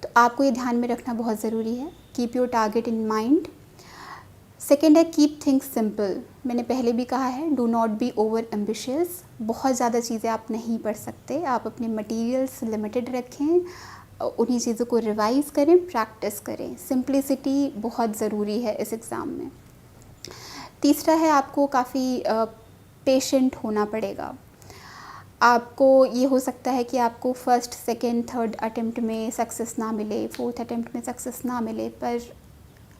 तो आपको ये ध्यान में रखना बहुत ज़रूरी है। Keep your target in mind. Second है कीप थिंग्स सिंपल। मैंने पहले भी कहा है, do not be over ambitious. बहुत ज़्यादा चीज़ें आप नहीं पढ़ सकते। आप अपने मटेरियल्स लिमिटेड रखें, उन्हीं चीज़ों को रिवाइज़ करें, प्रैक्टिस करें। सिंप्लिसिटी बहुत ज़रूरी है इस एग्ज़ाम में। तीसरा है, आपको काफ़ी पेशेंट होना पड़ेगा। आपको ये हो सकता है कि आपको फर्स्ट, सेकंड, थर्ड अटेम्प्ट में सक्सेस ना मिले, फोर्थ अटेम्प्ट में सक्सेस ना मिले, पर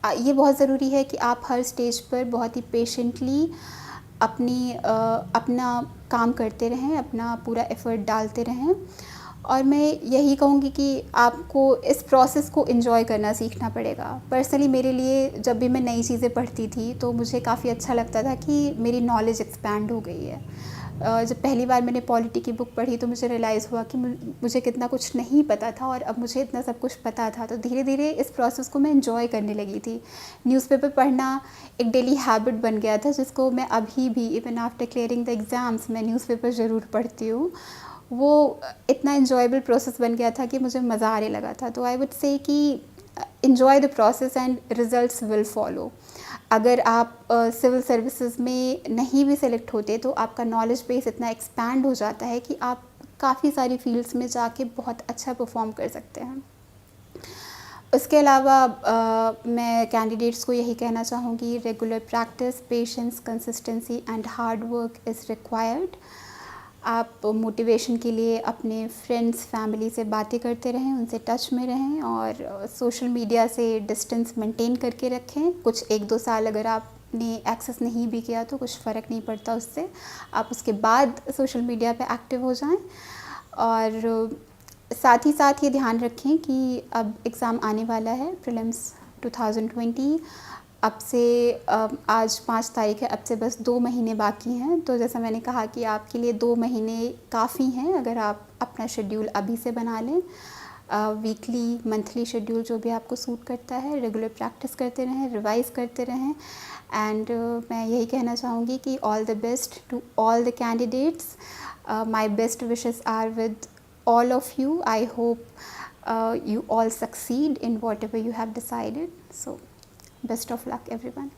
ये बहुत ज़रूरी है कि आप हर स्टेज पर बहुत ही पेशेंटली अपना काम करते रहें, अपना पूरा एफ़र्ट डालते रहें। और मैं यही कहूँगी कि आपको इस प्रोसेस को एन्जॉय करना सीखना पड़ेगा। पर्सनली मेरे लिए जब भी मैं नई चीज़ें पढ़ती थी तो मुझे काफ़ी अच्छा लगता था कि मेरी नॉलेज एक्सपैंड हो गई है। जब पहली बार मैंने पॉलिटी की बुक पढ़ी तो मुझे रियलाइज़ हुआ कि मुझे कितना कुछ नहीं पता था और अब मुझे इतना सब कुछ पता था। तो धीरे धीरे इस प्रोसेस को मैं एंजॉय करने लगी थी। न्यूज़पेपर पढ़ना एक डेली हैबिट बन गया था, जिसको मैं अभी भी even after clearing the exams मैं न्यूज़पेपर ज़रूर पढ़ती हूँ। वो इतना एन्जॉयबल प्रोसेस बन गया था कि मुझे मज़ा आने लगा था। तो आई वुड से कि enjoy the process and results will follow. अगर आप सिविल सर्विसेज में नहीं भी सेलेक्ट होते तो आपका नॉलेज बेस इतना एक्सपैंड हो जाता है कि आप काफ़ी सारी फील्ड्स में जाके बहुत अच्छा परफॉर्म कर सकते हैं। उसके अलावा मैं कैंडिडेट्स को यही कहना चाहूँगी, regular practice, patience, consistency and hard work is required. आप मोटिवेशन के लिए अपने फ्रेंड्स, फैमिली से बातें करते रहें, उनसे टच में रहें और सोशल मीडिया से डिस्टेंस मेंटेन करके रखें। कुछ 1-2 साल अगर आपने एक्सेस नहीं भी किया तो कुछ फ़र्क नहीं पड़ता उससे। आप उसके बाद सोशल मीडिया पे एक्टिव हो जाएं। और साथ ही साथ ये ध्यान रखें कि अब एग्ज़ाम आने वाला है, प्रीलिम्स 2020। अब से आज 5 तारीख है, अब से बस 2 महीने बाकी हैं। तो जैसा मैंने कहा कि आपके लिए 2 महीने काफ़ी हैं अगर आप अपना शेड्यूल अभी से बना लें। वीकली, मंथली शेड्यूल जो भी आपको सूट करता है, रेगुलर प्रैक्टिस करते रहें, रिवाइज़ करते रहें। एंड मैं यही कहना चाहूँगी कि all the best to all the candidates. My best wishes are with all of you. I hope you all succeed in whatever you have decided. So best of luck everyone.